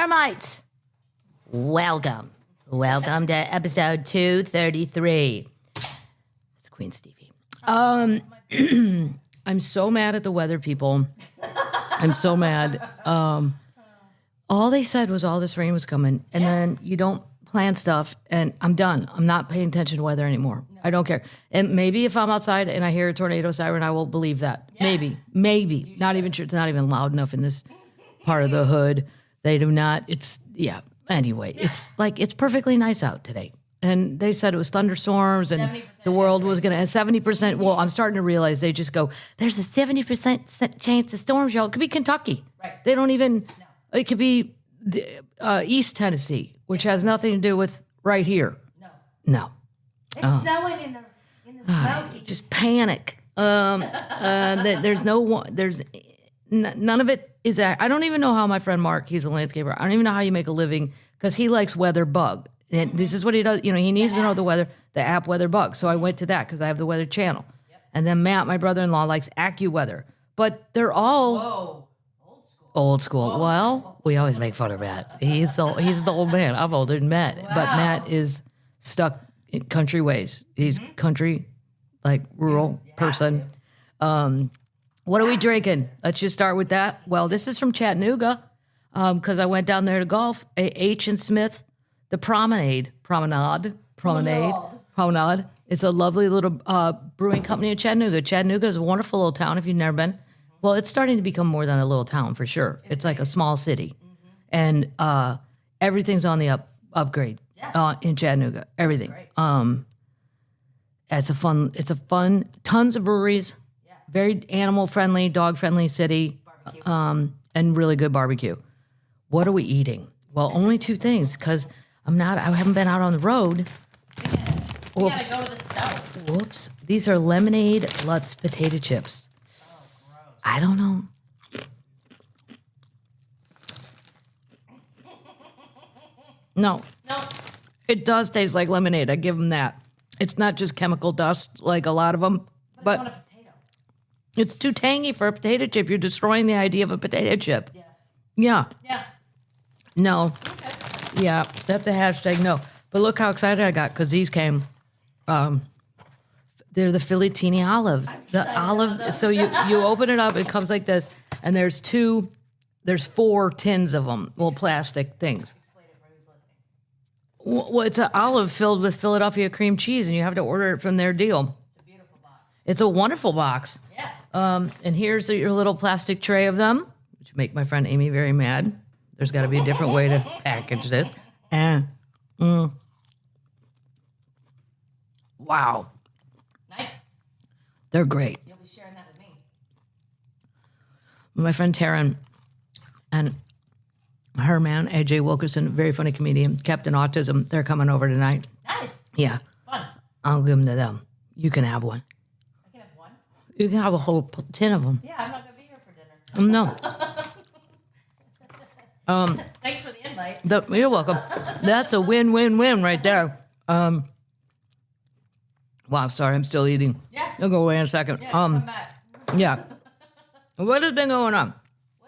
termites. Welcome to episode 233. It's Queen Stevie. I'm so mad at the weather people. I'm so mad. All they said was all this rain was coming, and then you don't plan stuff, and I'm done. I'm not paying attention to weather anymore. No. I don't care. And maybe if I'm outside and I hear a tornado siren, I will believe that. Yes. Maybe. Not even sure. It's not even loud enough in this part of the hood. They do not. Anyway, it's like, it's perfectly nice out today. And they said it was thunderstorms and the world was going to, and 70%. Well, I'm starting to realize they just go, there's a 70% chance the storm show. It could be Kentucky. Right. They don't even, it could be East Tennessee, which has nothing to do with right here. No. It's snowing in the Smokies. Just panic. None of it is, I don't even know how my friend Mark, he's a landscaper, I don't even know how you make a living because he likes weather bug. And this is what he does. You know, he needs to know the weather, the app Weather Bug. So I went to that because I have the Weather Channel. Yep. And then Matt, my brother-in-law, likes AccuWeather. But they're all old school. Well, we always make fun of Matt. He's the old man. I'm older than Matt. Wow. But Matt is stuck in country ways. He's country, like rural person. What are we drinking? Let's just start with that. Well, this is from Chattanooga because I went down there to golf. Hutton Smith. The Promenade. It's a lovely little brewing company in Chattanooga. Chattanooga is a wonderful little town if you've never been. Well, it's starting to become more than a little town for sure. It's like a small city. Mm-hmm. And everything's on the upgrade in Chattanooga. Everything. It's a fun, tons of breweries, very animal friendly, dog friendly city, and really good barbecue. What are we eating? Well, only two things because I haven't been out on the road. You gotta go to the stove. Whoops. These are Lemonade Lutz potato chips. Oh, gross. I don't know. No. It does taste like lemonade. I give them that. It's not just chemical dust like a lot of them. But it's not a potato. It's too tangy for a potato chip. You're destroying the idea of a potato chip. Yeah. No. Okay. Yeah, that's a hashtag no. But look how excited I got because these came. They're the Philly-tini olives. The olives. So you open it up, it comes like this, and there's 4 tins of them, plastic things. Explain it for who's listening. Well, it's an olive filled with Philadelphia cream cheese, and you have to order it from their deal. It's a beautiful box. It's a wonderful box. Yeah. And here's your little plastic tray of them, which make my friend Amy very mad. There's got to be a different way to package this. Wow. Nice. They're great. You'll be sharing that with me. My friend Taryn and her man, AJ Wilkerson, very funny comedian, Captain Autism, they're coming over tonight. Nice. Yeah. Fun. I'll give them to them. You can have one. I can have one? You can have a whole tin of them. Yeah, I'm not going to be here for dinner. No. Thanks for the invite. You're welcome. That's a win-win-win right there. Wow, sorry, I'm still eating. Yeah. I'll go away in a second. Yeah, come back. Yeah. What has been going on?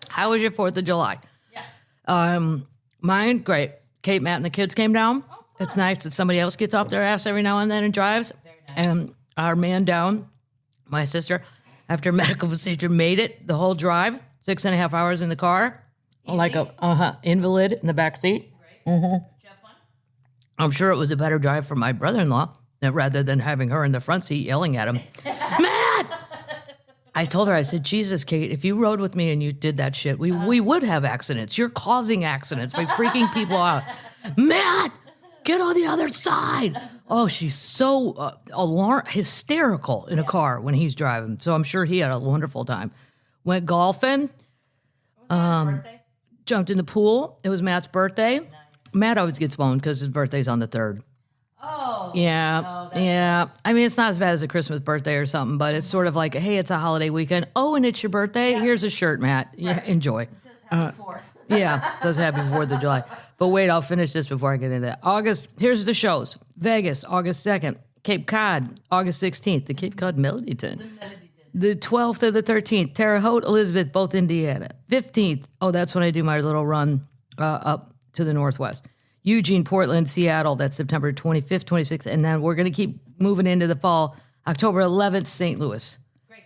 How was your 4th of July? Yeah. Mine, great. Kate, Matt, and the kids came down. Oh, it's nice that somebody else gets off their ass every now and then and drives. Very nice. And our man down, my sister, after medical procedure, made it the whole drive, 6.5 hours in the car. Easy. Like a invalid in the back seat. Great. Mm-hmm. Did you have fun? I'm sure it was a better drive for my brother-in-law rather than having her in the front seat yelling at him. Matt! I told her, I said, Jesus, Kate, if you rode with me and you did that shit, we would have accidents. You're causing accidents by freaking people out. Matt, get on the other side. Oh, she's so hysterical in a car when he's driving. So I'm sure he had a wonderful time. Went golfing. Was it his birthday? Jumped in the pool. It was Matt's birthday. Nice. Matt always gets boned because his birthday's on the 3rd. Oh. Yeah. Oh, that yeah. sucks. I mean, it's not as bad as a Christmas birthday or something, but it's sort of like, hey, it's a holiday weekend. Oh, and it's your birthday? Yeah. Here's a shirt, Matt. Yeah, enjoy. It says happy 4th. Yeah, it says happy 4th of July. But wait, I'll finish this before I get into that. Here's the shows. Vegas, August 2nd. Cape Cod, August 16th. The Cape Cod Melody Tent. The 12th or the 13th. Terre Haute, Elizabeth, both Indiana. 15th. Oh, that's when I do my little run up to the northwest. Eugene, Portland, Seattle, that's September 25th, 26th. And then we're going to keep moving into the fall. October 11th, St. Louis. Great.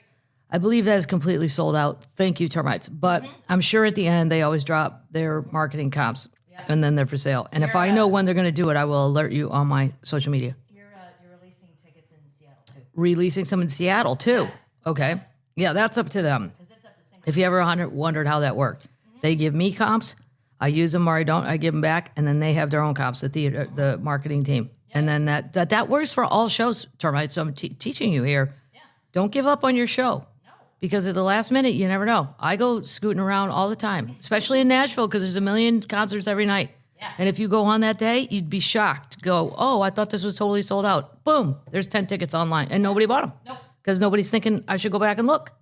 I believe that is completely sold out. Thank you, termites. But I'm sure at the end they always drop their marketing comps and then they're for sale. And if I know when they're going to do it, I will alert you on my social media. You're releasing tickets in Seattle too. Releasing some in Seattle too. Okay. Yeah, that's up to them. Because it's up to St. If you ever wondered how that worked, they give me comps. I use them or I don't. I give them back, and then they have their own comps. The marketing team, and then that works for all shows. Termites. So I'm teaching you here. Yeah. Don't give up on your show, No. because at the last minute, you never know. I go scooting around all the time, especially in Nashville, because there's a million concerts every night. Yeah. And if you go on that day, you'd be shocked. Go, oh, I thought this was totally sold out. Boom, there's 10 tickets online, and nobody bought them. Nope. Because nobody's thinking I should go back and look.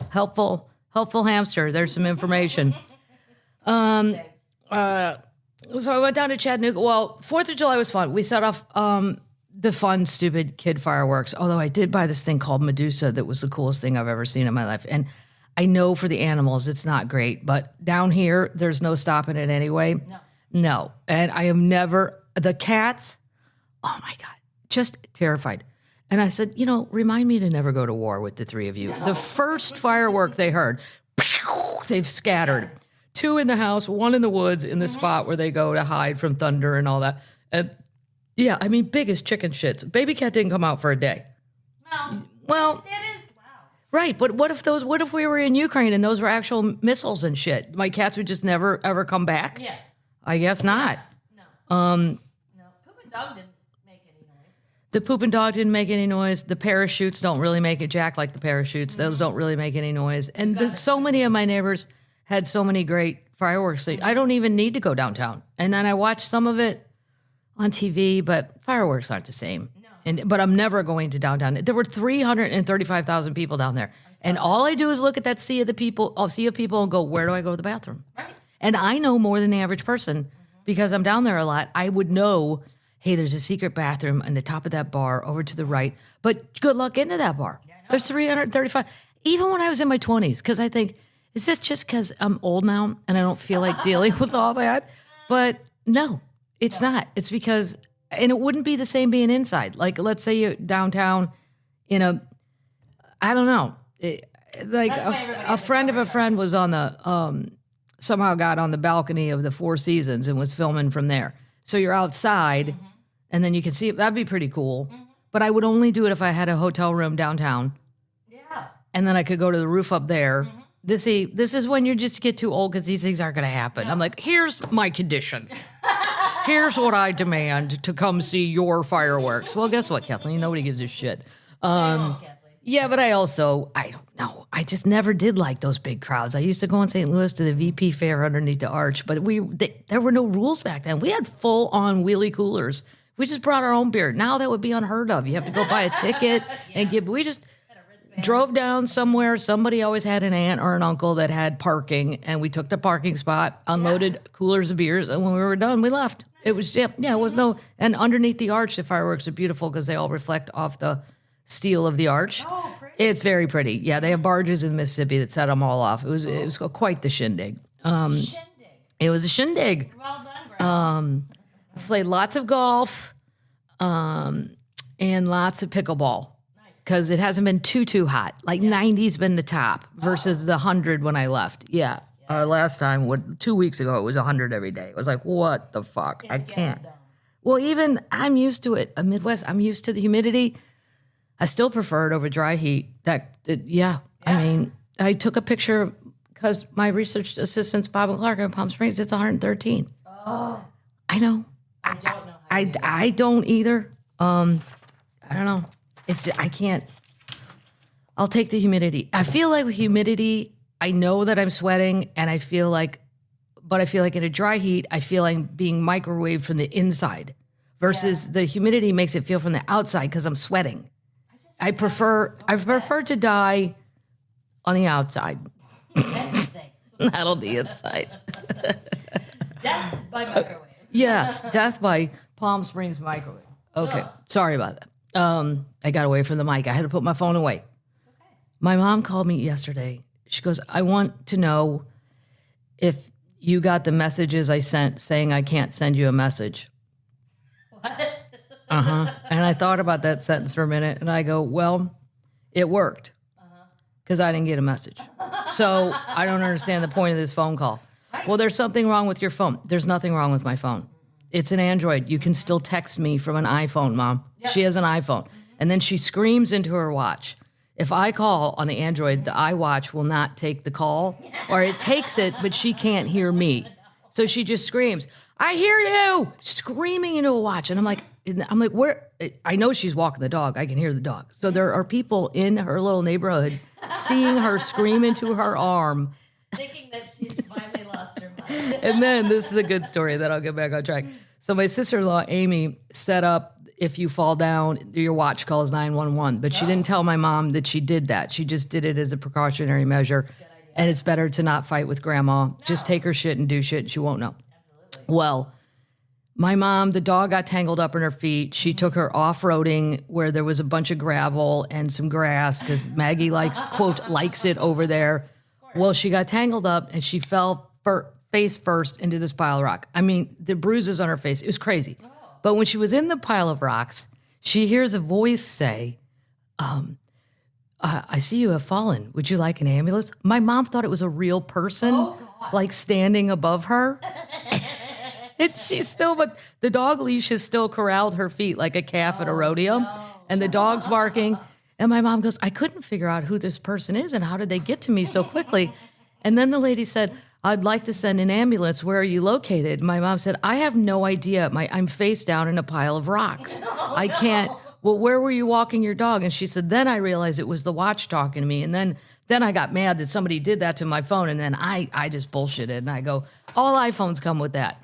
Nope. Helpful hamster. There's some information. So I went down to Chattanooga. Well, 4th of July was fun. We set off the fun, stupid kid fireworks. Although I did buy this thing called Medusa that was the coolest thing I've ever seen in my life. And I know for the animals it's not great, but down here there's no stopping it anyway. No. And I am never, the cats, oh my God, just terrified. And I said, remind me to never go to war with the three of you. The first firework they heard, they've scattered. 2 in the house, 1 in the woods in the spot where they go to hide from thunder and all that. And yeah, I mean, big as chicken shits. Baby cat didn't come out for a day. Well, That is wow. right. But what if we were in Ukraine and those were actual missiles and shit? My cats would just never, ever come back? Yes. I guess not. No. No. Poop and dog didn't make any noise. The poop and dog didn't make any noise. The parachutes don't really make it. Jack like the parachutes. Those don't really make any noise. And so many of my neighbors had so many great fireworks. I don't even need to go downtown. And then I watched some of it on TV, but fireworks aren't the same. No. But I'm never going to downtown. There were 335,000 people down there. And all I do is look at that sea of people and go, where do I go to the bathroom? Right. And I know more than the average person because I'm down there a lot. I would know, hey, there's a secret bathroom on the top of that bar over to the right. But good luck into that bar. There's 335. Even when I was in my 20s, because I think, is this just because I'm old now and I don't feel like dealing with all that? But no, it's not. It's because, and it wouldn't be the same being inside. Like, let's say you're downtown in I don't know. A friend of a friend was on the, somehow got on the balcony of the Four Seasons and was filming from there. So you're outside and then you can see it. That'd be pretty cool. But I would only do it if I had a hotel room downtown. Yeah. And then I could go to the roof up there. This is when you just get too old because these things aren't going to happen. I'm like, here's my conditions. Here's what I demand to come see your fireworks. Well, guess what, Kathleen? Nobody gives a shit. Yeah, but I don't know. I just never did like those big crowds. I used to go in St. Louis to the VP Fair underneath the arch, but there were no rules back then. We had full-on wheelie coolers. We just brought our own beer. Now that would be unheard of. You have to go buy a ticket and we just drove down somewhere. Somebody always had an aunt or an uncle that had parking, and we took the parking spot, unloaded coolers of beers, and when we were done, we left. It was, it was no, and underneath the arch, the fireworks are beautiful because they all reflect off the steel of the arch. Oh, pretty. It's very pretty. Yeah, they have barges in Mississippi that set them all off. It was quite the shindig. Shindig. It was a shindig. Well done, Greg. I played lots of golf, and lots of pickleball. Because it hasn't been too hot. Like 90's been the top versus the 100 when I left. Yeah. Last time, 2 weeks ago, it was 100 every day. It was like, what the fuck? I can't. Well, even I'm used to it. Midwest, I'm used to the humidity. I still prefer it over dry heat. I mean, I took a picture because my research assistant's Bob and Clark in Palm Springs. It's 113. Oh. I know. I don't know how you do that. I don't either. I don't know. I can't. I'll take the humidity. I feel like with humidity, I know that I'm sweating, and I feel like in a dry heat, I feel like being microwaved from the inside versus the humidity makes it feel from the outside because I'm sweating. I prefer to die on the outside. Not on the inside. Death by microwave. Yes, death by Palm Springs microwave. Okay, sorry about that. I got away from the mic. I had to put my phone away. Okay. My mom called me yesterday. She goes, I want to know if You got the messages I sent saying I can't send you a message. What? And I thought about that sentence for a minute, and I go, well, it worked because I didn't get a message. So I don't understand the point of this phone call. Well, there's something wrong with your phone. There's nothing wrong with my phone. It's an Android. You can still text me from an iPhone, Mom. Yep. She has an iPhone. And then she screams into her watch. If I call on the Android, the iWatch will not take the call, or it takes it, but she can't hear me. So she just screams, I hear you, screaming into a watch. And I'm like, where? I know she's walking the dog. I can hear the dog. So there are people in her little neighborhood seeing her scream into her arm. Thinking that she's finally lost her mind. And then this is a good story that I'll get back on track. So my sister-in-law, Amy, set up, if you fall down, your watch calls 911. But she didn't tell my mom that she did that. She just did it as a precautionary measure. And it's better to not fight with grandma. Just take her shit and do shit. She won't know. Absolutely. Well, my mom, the dog got tangled up in her feet. She took her off-roading where there was a bunch of gravel and some grass because Maggie likes it over there. Well, she got tangled up and she fell face first into this pile of rock. I mean, the bruises on her face, it was crazy. But when she was in the pile of rocks, she hears a voice say, I see you have fallen. Would you like an ambulance? My mom thought it was a real person, like standing above her. And but the dog leash has still corralled her feet like a calf at a rodeo. No. And the dog's barking. And my mom goes, I couldn't figure out who this person is and how did they get to me so quickly? And then the lady said, I'd like to send an ambulance. Where are you located? My mom said, I have no idea. I'm face down in a pile of rocks. I can't. Well, where were you walking your dog? And she said, then I realized it was the watch talking to me. And then I got mad that somebody did that to my phone. And then I just bullshitted. And I go, all iPhones come with that.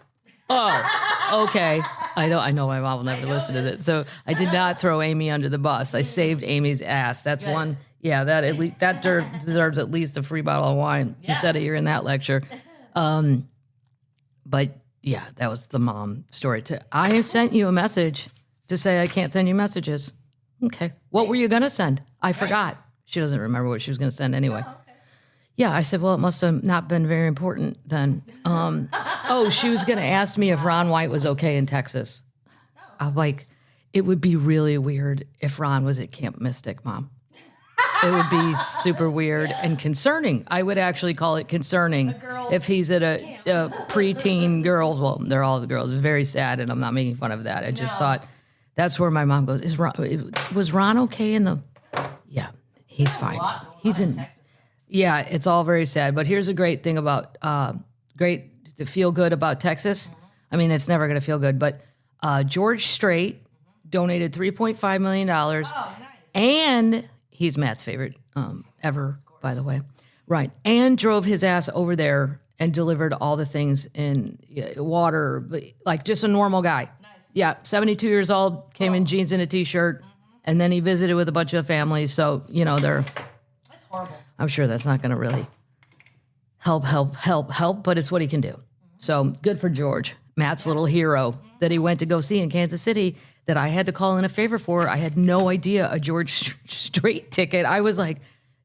Oh, okay. I know my mom will never listen to this. So I did not throw Amy under the bus. I saved Amy's ass. That's one. Yeah, that deserves at least a free bottle of wine instead of hearing that lecture. But yeah, that was the mom story. I sent you a message to say I can't send you messages. Okay. What were you going to send? I forgot. She doesn't remember what she was going to send anyway. Yeah, I said, well, it must have not been very important then. She was going to ask me if Ron White was okay in Texas. I'm like, it would be really weird if Ron was at Camp Mystic, Mom. It would be super weird and concerning. I would actually call it concerning if he's at a preteen girls. Well, they're all the girls. Very sad, and I'm not making fun of that. I just thought that's where my mom goes. Was Ron okay in the? Yeah, he's fine. He's in. Texas. Yeah, it's all very sad. But here's a great thing about great to feel good about Texas. I mean, it's never going to feel good, but George Strait donated $3.5 million. Oh, nice. And he's Matt's favorite ever, by the way. Right. And drove his ass over there and delivered all the things in water, like just a normal guy. Nice. Yeah, 72 years old, came in jeans and a T-shirt, and then he visited with a bunch of families. So, they're... That's horrible. I'm sure that's not going to really help, but it's what he can do. So good for George, Matt's little hero that he went to go see in Kansas City that I had to call in a favor for. I had no idea a George Strait ticket. I was like,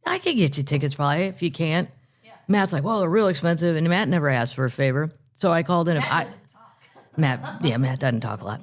I could get you tickets probably if you can't. Yeah. Matt's like, well, they're real expensive. And Matt never asked for a favor. So I called in. Matt doesn't talk a lot.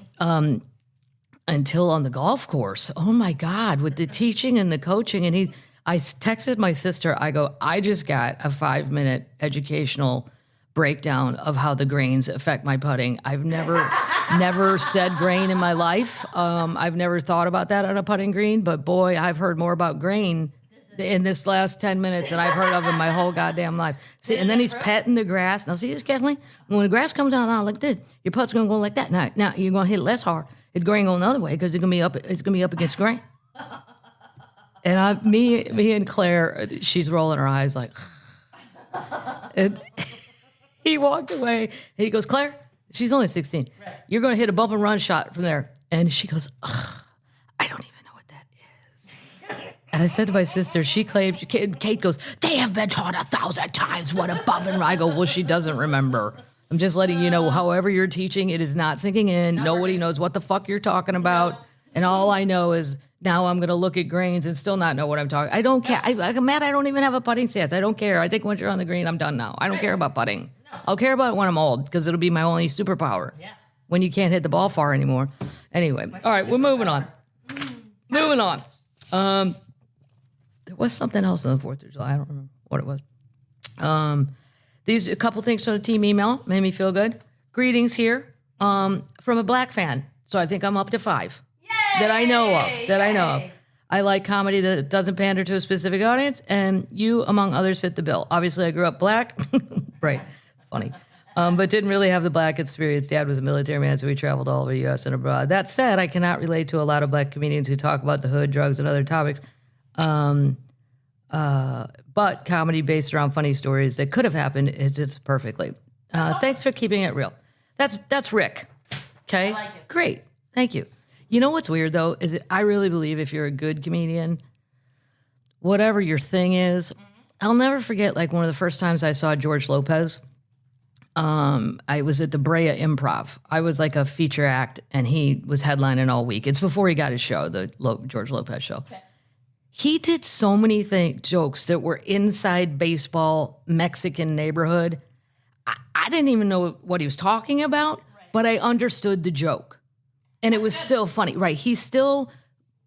Until on the golf course. Oh my God, with the teaching and the coaching. And I texted my sister. I go, I just got a 5-minute educational breakdown of how the grains affect my putting. I've never said grain in my life. I've never thought about that on a putting green, but boy, I've heard more about grain in this last 10 minutes than I've heard of in my whole goddamn life. See, and then he's petting the grass. Now see this, Kathleen? When the grass comes down like this, your putt's gonna go like that. Now you're gonna hit it less hard. It's grain going the other way because it's gonna be up against grain. And me and Claire, she's rolling her eyes like, and he walked away. And he goes, Claire, she's only 16. Right. You're going to hit a bump and run shot from there. And she goes, I don't even know what that is. And I said to my sister, Kate goes, they have been taught 1,000 times what a bump and run. I go, well, she doesn't remember. I'm just letting you know, however you're teaching, it is not sinking in. Nobody knows what the fuck you're talking about. And all I know is now I'm going to look at grains and still not know what I'm talking. I don't care. Matt, I don't even have a putting stance. I don't care. I think once you're on the green, I'm done now. I don't care about putting. I'll care about it when I'm old because it'll be my only superpower. Yeah. When you can't hit the ball far anymore. Anyway, all right, we're moving on. Moving on. There was something else on the 4th of July. I don't remember what it was. A couple things from the team email made me feel good. Greetings here from a black fan. So I think I'm up to 5 that I know of. I like comedy that doesn't pander to a specific audience, and you, among others, fit the bill. Obviously, I grew up black. Right. It's funny. But didn't really have the black experience. Dad was a military man, so we traveled all over the U.S. and abroad. That said, I cannot relate to a lot of black comedians who talk about the hood, drugs, and other topics. But comedy based around funny stories that could have happened it's perfectly. Thanks for keeping it real. That's Rick. Okay? I like it. Great. Thank you. You know what's weird, though, is I really believe if you're a good comedian, whatever your thing is, I'll never forget, like, one of the first times I saw George Lopez. I was at the Brea Improv. I was like a feature act, and he was headlining all week. It's before he got his show, the George Lopez show. Okay. He did so many jokes that were inside baseball, Mexican neighborhood. I didn't even know what he was talking about, but I understood the joke. And it was still funny. Right. He still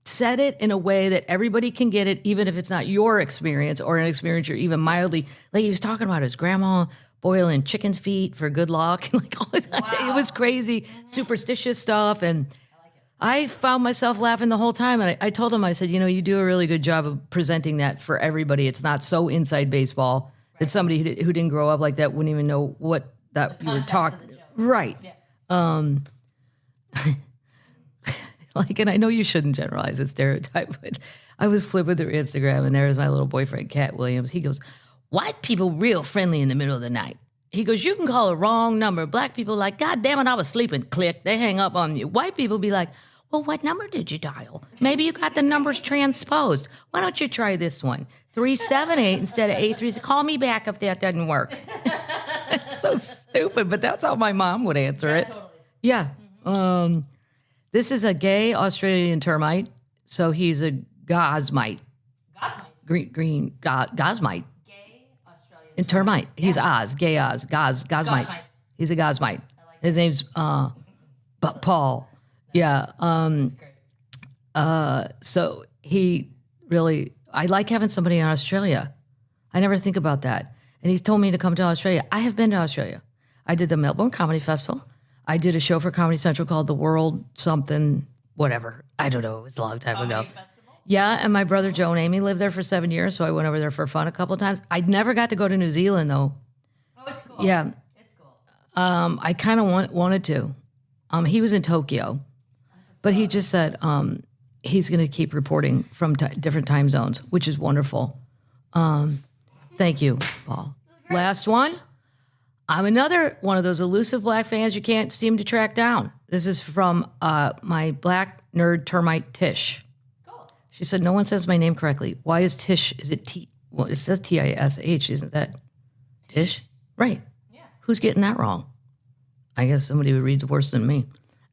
said it in a way that everybody can get it, even if it's not your experience or an experience you're even mildly. Like, he was talking about his grandma boiling chicken feet for good luck. Like, all that. Wow. It was crazy, superstitious stuff. And I found myself laughing the whole time. And I told him, I said, you do a really good job of presenting that for everybody. It's not so inside baseball that somebody who didn't grow up like that wouldn't even know what that you were talking. Right. Yeah. Like, and I know you shouldn't generalize the stereotype, but I was flipping through Instagram, and there was my little boyfriend, Cat Williams. He goes, white people real friendly in the middle of the night. He goes, you can call a wrong number. Black people like, God damn it, I was sleeping. Click. They hang up on you. White people be like, well, what number did you dial? Maybe you got the numbers transposed. Why don't you try this one? 378 instead of 836. Call me back if that doesn't work. It's so stupid, but that's how my mom would answer it. Totally. Yeah. Mm-hmm. This is a gay Australian termite, so he's a gosmite. Gosmite? Green gosmite. Gay Australian termite. He's Oz, gay Oz, gosmite. He's a gosmite. Like his name's Paul. Yeah. So he really, I like having somebody in Australia. I never think about that. And he's told me to come to Australia. I have been to Australia. I did the Melbourne Comedy Festival. I did a show for Comedy Central called The World Something, whatever. I don't know. It was a long time ago. Festival? Yeah, and my brother Joe and Amy lived there for 7 years, so I went over there for fun a couple of times. I never got to go to New Zealand, though. Oh, it's cool. Yeah. It's cool. I kind of wanted to. He was in Tokyo, but he just said he's going to keep reporting from different time zones, which is wonderful. Thank you, Paul. Last one. I'm another one of those elusive black fans you can't seem to track down. This is from my black nerd termite Tish. Cool. She said, no one says my name correctly. Why is Tish, is it T? Well, it says Tish, isn't that Tish? Right. Yeah. Who's getting that wrong? I guess somebody who reads worse than me.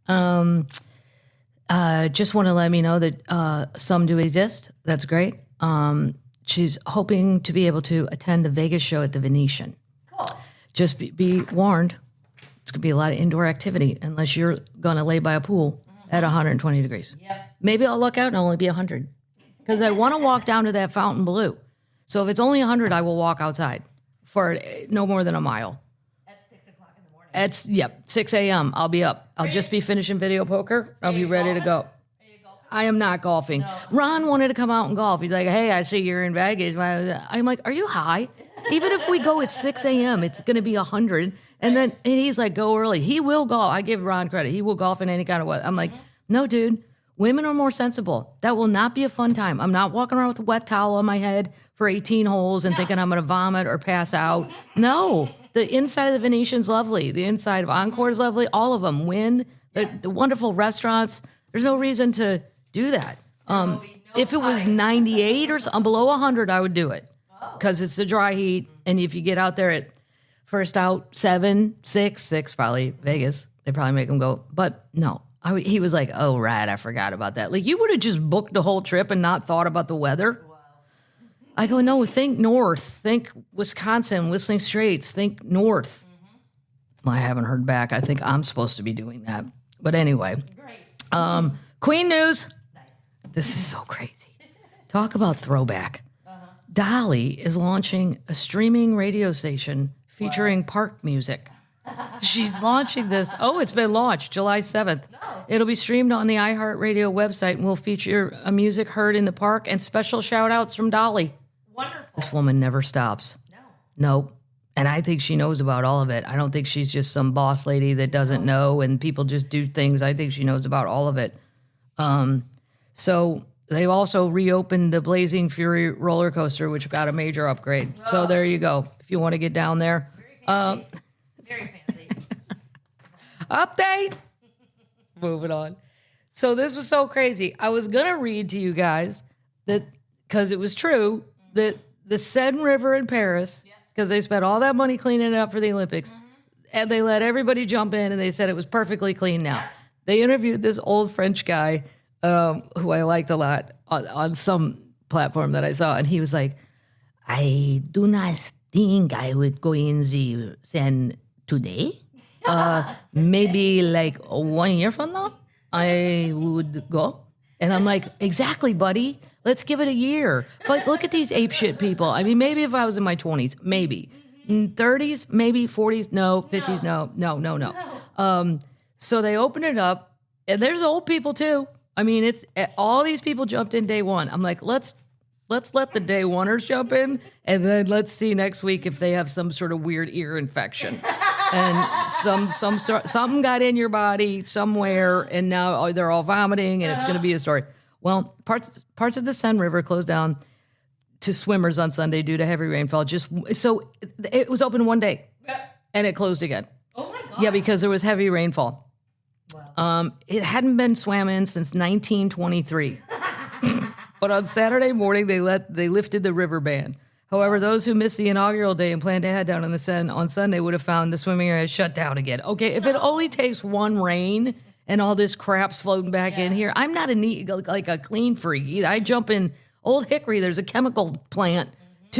Just want to let me know that some do exist. That's great. She's hoping to be able to attend the Vegas show at the Venetian. Cool. Just be warned, it's going to be a lot of indoor activity unless you're going to lay by a pool at 120 degrees. Yep. Maybe I'll look out and it'll only be 100 because I want to walk down to that Fontainebleau. So if it's only 100, I will walk outside for no more than a mile. At 6 o'clock in the morning. 6 a.m. I'll be up. I'll just be finishing video poker. I'll be ready to go. I am not golfing. No. Ron wanted to come out and golf. He's like, hey, I see you're in Vegas. I'm like, are you high? Even if we go at 6 a.m., it's going to be 100. And he's like, go early. He will golf. I give Ron credit. He will golf in any kind of weather. I'm like, no, dude. Women are more sensible. That will not be a fun time. I'm not walking around with a wet towel on my head for 18 holes and thinking I'm going to vomit or pass out. No. The inside of the Venetian's lovely. The inside of Encore's lovely. All of them win. The wonderful restaurants. There's no reason to do that. If it was 98 or something, below 100, I would do it. Because it's the dry heat, and if you get out there at first out 7, 6 probably Vegas, they probably make them go. But no, he was like, oh, right, I forgot about that. Like, you would have just booked the whole trip and not thought about the weather. Wow. I go, no, think north. Think Wisconsin, Whistling Straits. Think north. I haven't heard back. I think I'm supposed to be doing that. But anyway. Great. Queen news. Nice. This is so crazy. Talk about throwback. Dolly is launching a streaming radio station featuring park music. She's launching this. Oh, it's been launched July 7th. No. It'll be streamed on the iHeartRadio website and will feature a music heard in the park and special shout outs from Dolly. Wonderful. This woman never stops. No. Nope. And I think she knows about all of it. I don't think she's just some boss lady that doesn't know and people just do things. I think she knows about all of it. So they've also reopened the Blazing Fury roller coaster, which got a major upgrade. Oh. So there you go. If you want to get down there. It's very fancy. Very fancy. Update. Moving on. So this was so crazy. I was going to read to you guys that, because it was true, that the Seine River in Paris, because they spent all that money cleaning it up for the Olympics, and they let everybody jump in, and they said it was perfectly clean now. Yeah. They interviewed this old French guy who I liked a lot on some platform that I saw, and he was like, I do not think I would go in the Seine today. Maybe like 1 year from now, I would go. And I'm like, exactly, buddy. Let's give it a year. Like, look at these apeshit people. I mean, maybe if I was in my 20s, maybe. 30s, maybe 40s, no. 50s, no. So they opened it up, and there's old people too. I mean, it's all these people jumped in day one. I'm like, let's let the day oneers jump in, and then let's see next week if they have some sort of weird ear infection. And something got in your body somewhere, and now they're all vomiting, and it's going to be a story. Well, parts of the Seine River closed down to swimmers on Sunday due to heavy rainfall. So it was open one day, and it closed again. Oh my God! Yeah, because there was heavy rainfall. Wow. It hadn't been swam in since 1923. But on Saturday morning, they lifted the river ban. However, those who missed the inaugural day and planned to head down in the Seine on Sunday would have found the swimming area shut down again. Okay, if it only takes one rain and all this crap's floating back in here, I'm not like a clean freak either. I jump in Old Hickory. There's a chemical plant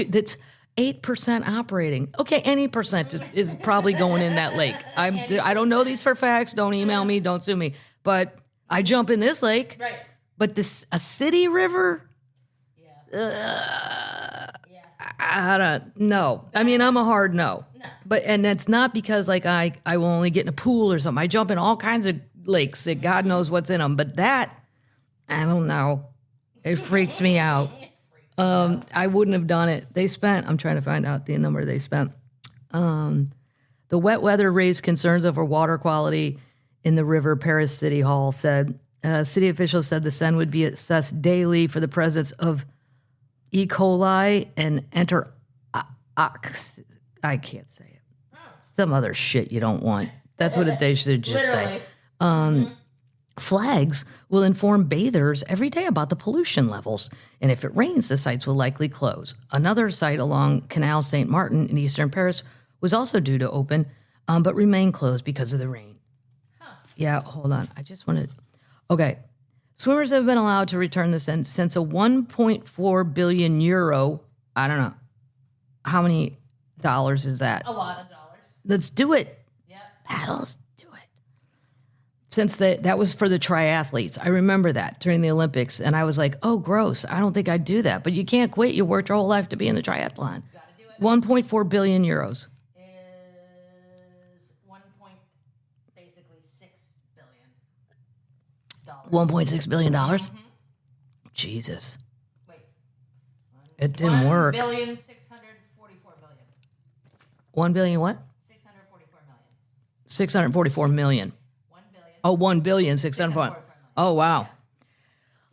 that's 8% operating. Okay, any percent is probably going in that lake. I don't know these for facts. Don't email me. Don't sue me. But I jump in this lake. Right. But a city river? I don't know. I mean, I'm a hard no. And that's not because like I will only get in a pool or something. I jump in all kinds of lakes that God knows what's in them. But that, I don't know. It freaks me out. I wouldn't have done it. I'm trying to find out the number they spent. The wet weather raised concerns over water quality in the river, Paris City Hall said. City officials said the Seine would be assessed daily for the presence of E. coli and I can't say it. Some other shit you don't want. That's what they should just say. Flags will inform bathers every day about the pollution levels, and if it rains, the sites will likely close. Another site along Canal Saint Martin in eastern Paris was also due to open, but remained closed because of the rain. Yeah, hold on. I just wanted... Okay. Swimmers have been allowed to return the Seine since a 1.4 billion euro. I don't know. How many dollars is that? A lot of dollars. Let's do it. Yep. Paddles, do it. Since that was for the triathletes. I remember that during the Olympics. And I was like, oh, gross. I don't think I'd do that. But you can't quit. You worked your whole life to be in the triathlon. Gotta do it. 1.4 billion euros. Is basically $6 billion. $1.6 billion? Mm-hmm. Jesus. Wait. It didn't work. 1,644 million. 1 billion what? 644 million. 644 million. 1 billion. Oh, 1 billion, 644 million. Oh, wow. That's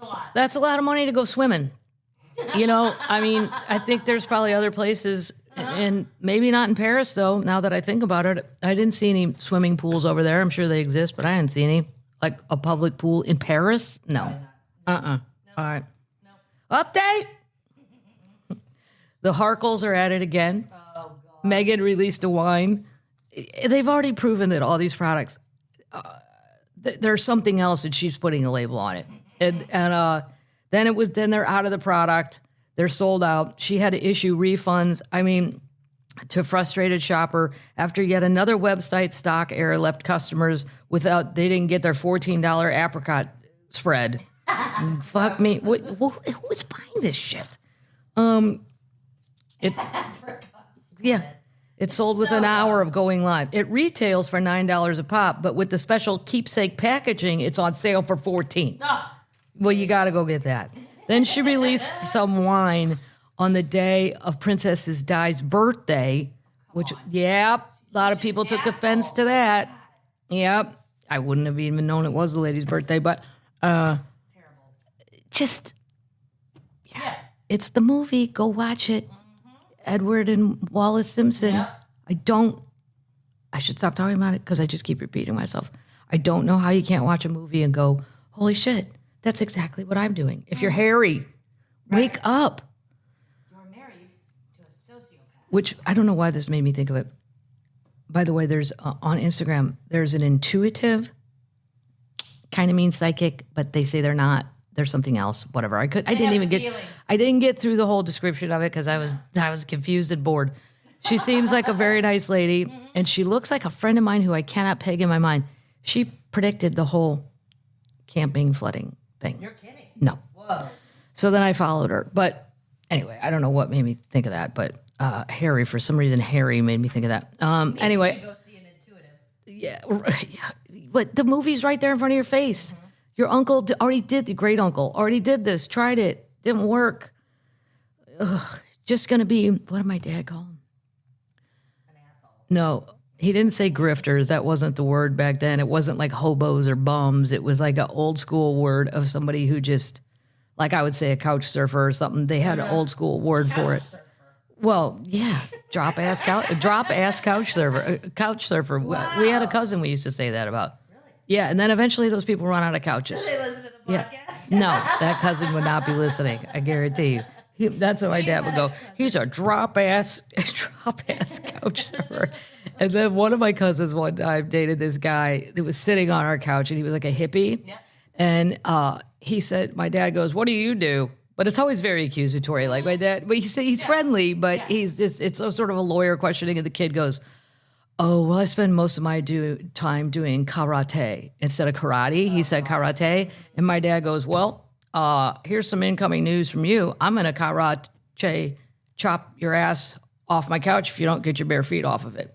a lot. That's a lot of money to go swimming. You know, I mean, I think there's probably other places, and maybe not in Paris, though, now that I think about it. I didn't see any swimming pools over there. I'm sure they exist, but I didn't see any. Like a public pool in Paris? No. All right. Update. The Harkles are at it again. Oh, God. Meghan released a wine. They've already proven that all these products, there's something else that she's putting a label on it. And then they're out of the product. They're sold out. She had to issue refunds. I mean, to frustrated shopper after yet another website stock error left customers without, they didn't get their $14 apricot spread. Fuck me. Who's buying this shit? It sold within an hour of going live. It retails for $9 a pop, but with the special keepsake packaging, it's on sale for $14. Well, you got to go get that. Then she released some wine on the day of Princess Di's birthday, which, a lot of people took offense to that. Yep. I wouldn't have even known it was the lady's birthday, but just, it's the movie. Go watch it. Edward and Wallace Simpson. Yep. I should stop talking about it because I just keep repeating myself. I don't know how you can't watch a movie and go, holy shit, that's exactly what I'm doing. If you're Harry, wake up. You're married to a sociopath. Which, I don't know why this made me think of it. By the way, there's on Instagram, there's an intuitive, kind of means psychic, but they say they're not. There's something else, whatever. I didn't get through the whole description of it because I was confused and bored. She seems like a very nice lady, and she looks like a friend of mine who I cannot peg in my mind. She predicted the whole camping flooding thing. You're kidding. No. Whoa. So then I followed her. But anyway, I don't know what made me think of that, but Harry, for some reason, Harry made me think of that. Anyway. You should go see an intuitive. Yeah. But the movie's right there in front of your face. Your uncle already did, the great uncle already did this, tried it, didn't work. Just going to be, what did my dad call him? An asshole. No, he didn't say grifters. That wasn't the word back then. It wasn't like hobos or bums. It was like an old school word of somebody who just, like I would say a couch surfer or something. They had an old school word for it. Surfer. Well, yeah, drop ass couch surfer. Couch surfer. Wow. We had a cousin we used to say that about. Yeah, and then eventually those people run out of couches. Did they listen to the podcast? No, that cousin would not be listening. I guarantee you. That's what my dad would go. He's a drop ass couch surfer. And then one of my cousins one time dated this guy that was sitting on our couch, and he was like a hippie. Yeah. And he said, my dad goes, "What do you do?" But it's always very accusatory. Like my dad, but he's friendly, but he's just, it's sort of a lawyer questioning, and the kid goes, "Oh, well, I spend most of my time doing karate instead of karate." He said karate. And my dad goes, "Well, here's some incoming news from you. I'm going to karate chop your ass off my couch if you don't get your bare feet off of it."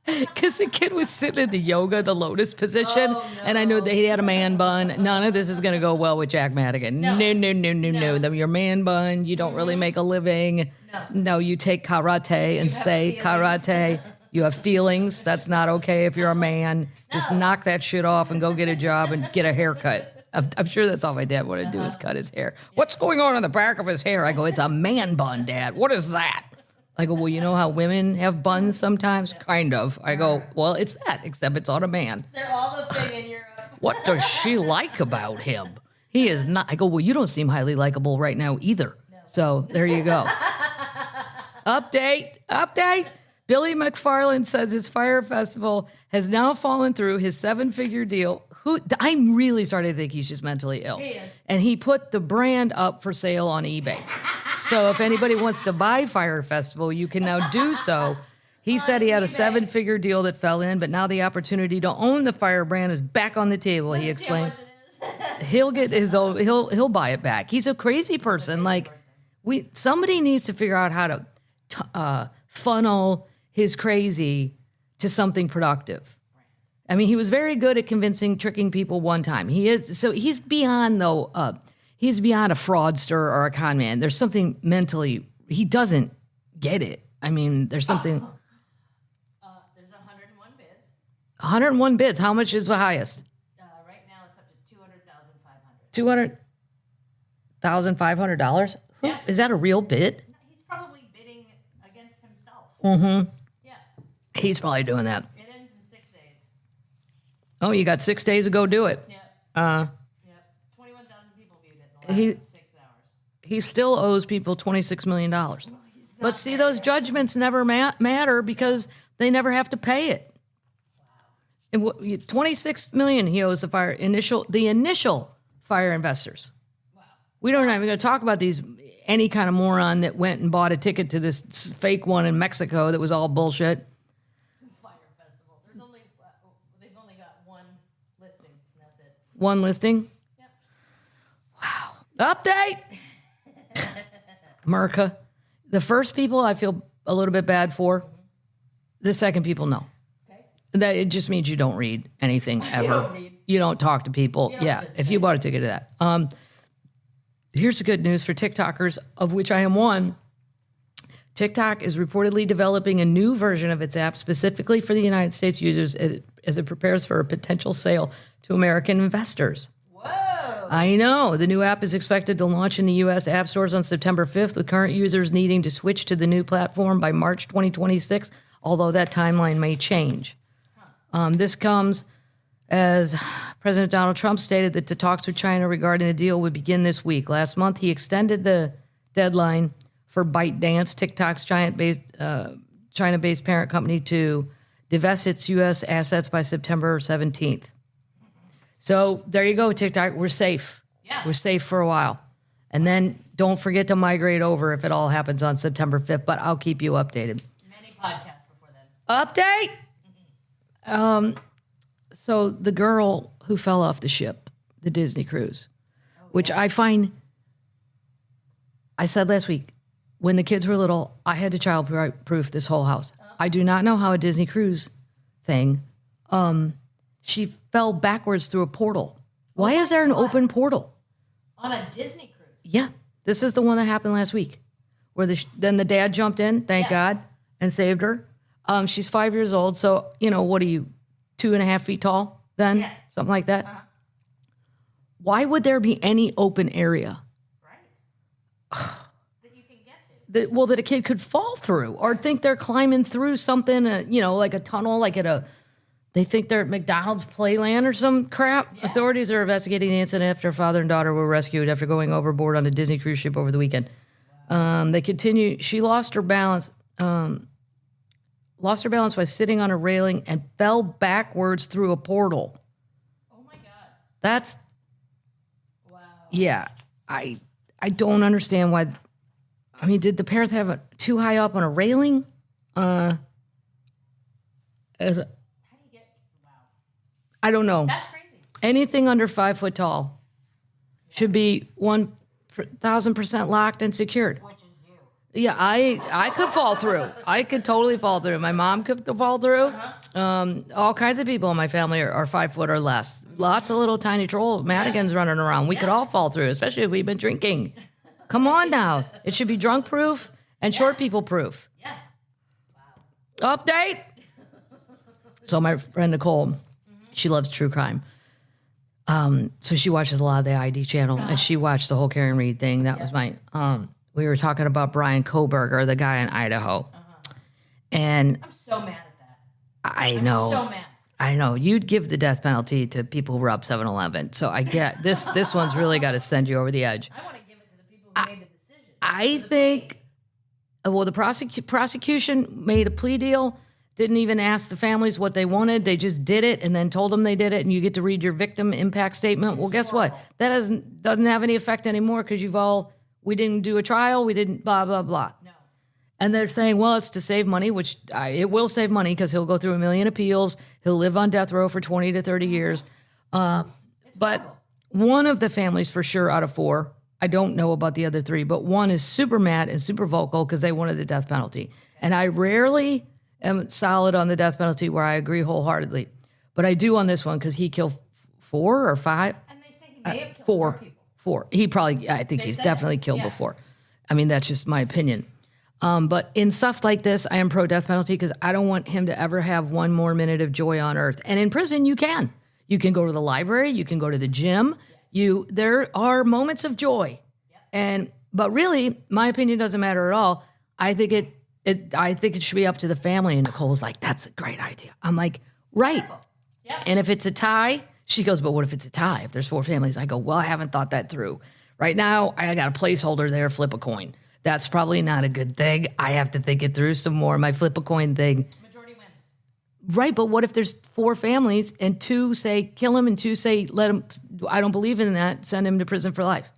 Because the kid was sitting in the yoga, the lotus position, and I knew that he had a man bun. None of this is going to go well with Jack Madigan. No. Your man bun, you don't really make a living. No, you take karate and say karate. You have feelings. That's not okay if you're a man. Just knock that shit off and go get a job and get a haircut. I'm sure that's all my dad wanted to do is cut his hair. What's going on in the back of his hair? I go, "It's a man bun, Dad. What is that?" I go, "Well, you know how women have buns sometimes?" "Kind of." I go, "Well, it's that, except it's on a man." They're all the thing in Europe. "What does she like about him?" "He is not." I go, "Well, you don't seem highly likable right now either." No. So there you go. Update. Billy McFarland says his Fyre Festival has now fallen through his 7-figure deal. I'm really starting to think he's just mentally ill. He is. And he put the brand up for sale on eBay. So if anybody wants to buy Fyre Festival, you can now do so. He said he had a 7-figure deal that fell in, but now the opportunity to own the Fyre brand is back on the table. He explained he'll get his own, he'll buy it back. He's a crazy person. Somebody needs to figure out how to funnel his crazy to something productive. I mean, he was very good at tricking people one time. He's beyond he's beyond a fraudster or a con man. There's something mentally, he doesn't get it. I mean, there's something. There's 101 bids. 101 bids. How much is the highest? Right now it's up to $200,500. $200,500? Yeah. Is that a real bid? He's probably bidding against himself. Mm-hmm. Yeah. He's probably doing that. It ends in 6 days. Oh, you got 6 days to go do it. Yeah. 21,000 people viewed it in the last 6 hours. He still owes people $26 million. But see, those judgments never matter because they never have to pay it. Wow. And $26 million he owes the initial Fyre investors. Wow. We don't even going to talk about these any kind of moron that went and bought a ticket to this fake one in Mexico that was all bullshit. Fyre Festival. They've only got one listing, and that's it. One listing? Yep. Wow. Update! America. The first people I feel a little bit bad for. The second people, no. Okay. That it just means you don't read anything ever. don't read. You don't talk to people. Yeah, if you bought a ticket to that. Here's the good news for TikTokers, of which I am one. TikTok is reportedly developing a new version of its app specifically for the United States users as it prepares for a potential sale to American investors. Whoa. I know. The new app is expected to launch in the U.S. app stores on September 5th, with current users needing to switch to the new platform by March 2026, although that timeline may change. This comes as President Donald Trump stated that the talks with China regarding the deal would begin this week. Last month, he extended the deadline for ByteDance, TikTok's China-based parent company, to divest its U.S. assets by September 17th. So there you go, TikTok. We're safe. Yeah. We're safe for a while. And then don't forget to migrate over if it all happens on September 5th, but I'll keep you updated. Many podcasts before then. Update! So the girl who fell off the ship, the Disney cruise, which I find, I said last week, when the kids were little, I had to childproof this whole house. I do not know how a Disney cruise thing, she fell backwards through a portal. Why is there an open portal? On a Disney cruise? Yeah. This is the one that happened last week, where then the dad jumped in, thank God, and saved her. She's 5 years old, so, what are you, 2.5 feet tall then? Yeah. Something like that? Why would there be any open area? Right. That you can get to. That a kid could fall through or think they're climbing through something, like a tunnel, like they think they're at McDonald's Playland or some crap. Yeah. Authorities are investigating the incident after a father and daughter were rescued after going overboard on a Disney cruise ship over the weekend. Wow. She lost her balance. Lost her balance by sitting on a railing and fell backwards through a portal. Oh my God. That's, wow. Yeah. I don't understand why. I mean, did the parents have it too high up on a railing? How do you get, wow. I don't know. That's crazy. Anything under 5 foot tall should be 1,000% locked and secured. Which is you. Yeah, I could fall through. I could totally fall through. My mom could fall through. All kinds of people in my family are 5 foot or less. Lots of little tiny troll Madigans running around. We could all fall through, especially if we've been drinking. Come on now. It should be drunk proof and short people proof. Yeah. Wow. Update. So my friend Nicole, she loves true crime. So she watches a lot of the ID channel, and she watched the whole Karen Reed thing. That was my. We were talking about Bryan Kohberger, the guy in Idaho, and I'm so mad at that. I'm so mad. I know you'd give the death penalty to people who rob 7-Eleven. So I get this. This one's really got to send you over the edge. I want to give it to the people who made the decision. I think. Well, the prosecution made a plea deal. Didn't even ask the families what they wanted. They just did it and then told them they did it. And you get to read your victim impact statement. Well, guess what? That doesn't have any effect anymore because we didn't do a trial. We didn't blah, blah, blah. No. And they're saying, well, it's to save money, which it will save money because he'll go through 1 million appeals. He'll live on death row for 20 to 30 years. But one of the families for sure out of 4, I don't know about the other 3, but one is super mad and super vocal because they wanted the death penalty. Okay. And I rarely am solid on the death penalty where I agree wholeheartedly. But I do on this one because he killed 4 or 5. And they say he may have killed 4 more people. 4. I think he's definitely killed before. I mean, that's just my opinion. But in stuff like this, I am pro death penalty because I don't want him to ever have one more minute of joy on earth. And in prison, you can. You can go to the library. You can go to the gym. Yes. There are moments of joy. Yep. But really, my opinion doesn't matter at all. I think it should be up to the family. And Nicole's like, that's a great idea. I'm like, right. Yep. And if it's a tie, she goes, but what if it's a tie? If there's 4 families, I go, well, I haven't thought that through. Right now, I got a placeholder there, flip a coin. That's probably not a good thing. I have to think it through some more. My flip a coin thing. Majority wins. Right, but what if there's 4 families and 2 say kill him and 2 say let him, I don't believe in that, send him to prison for life.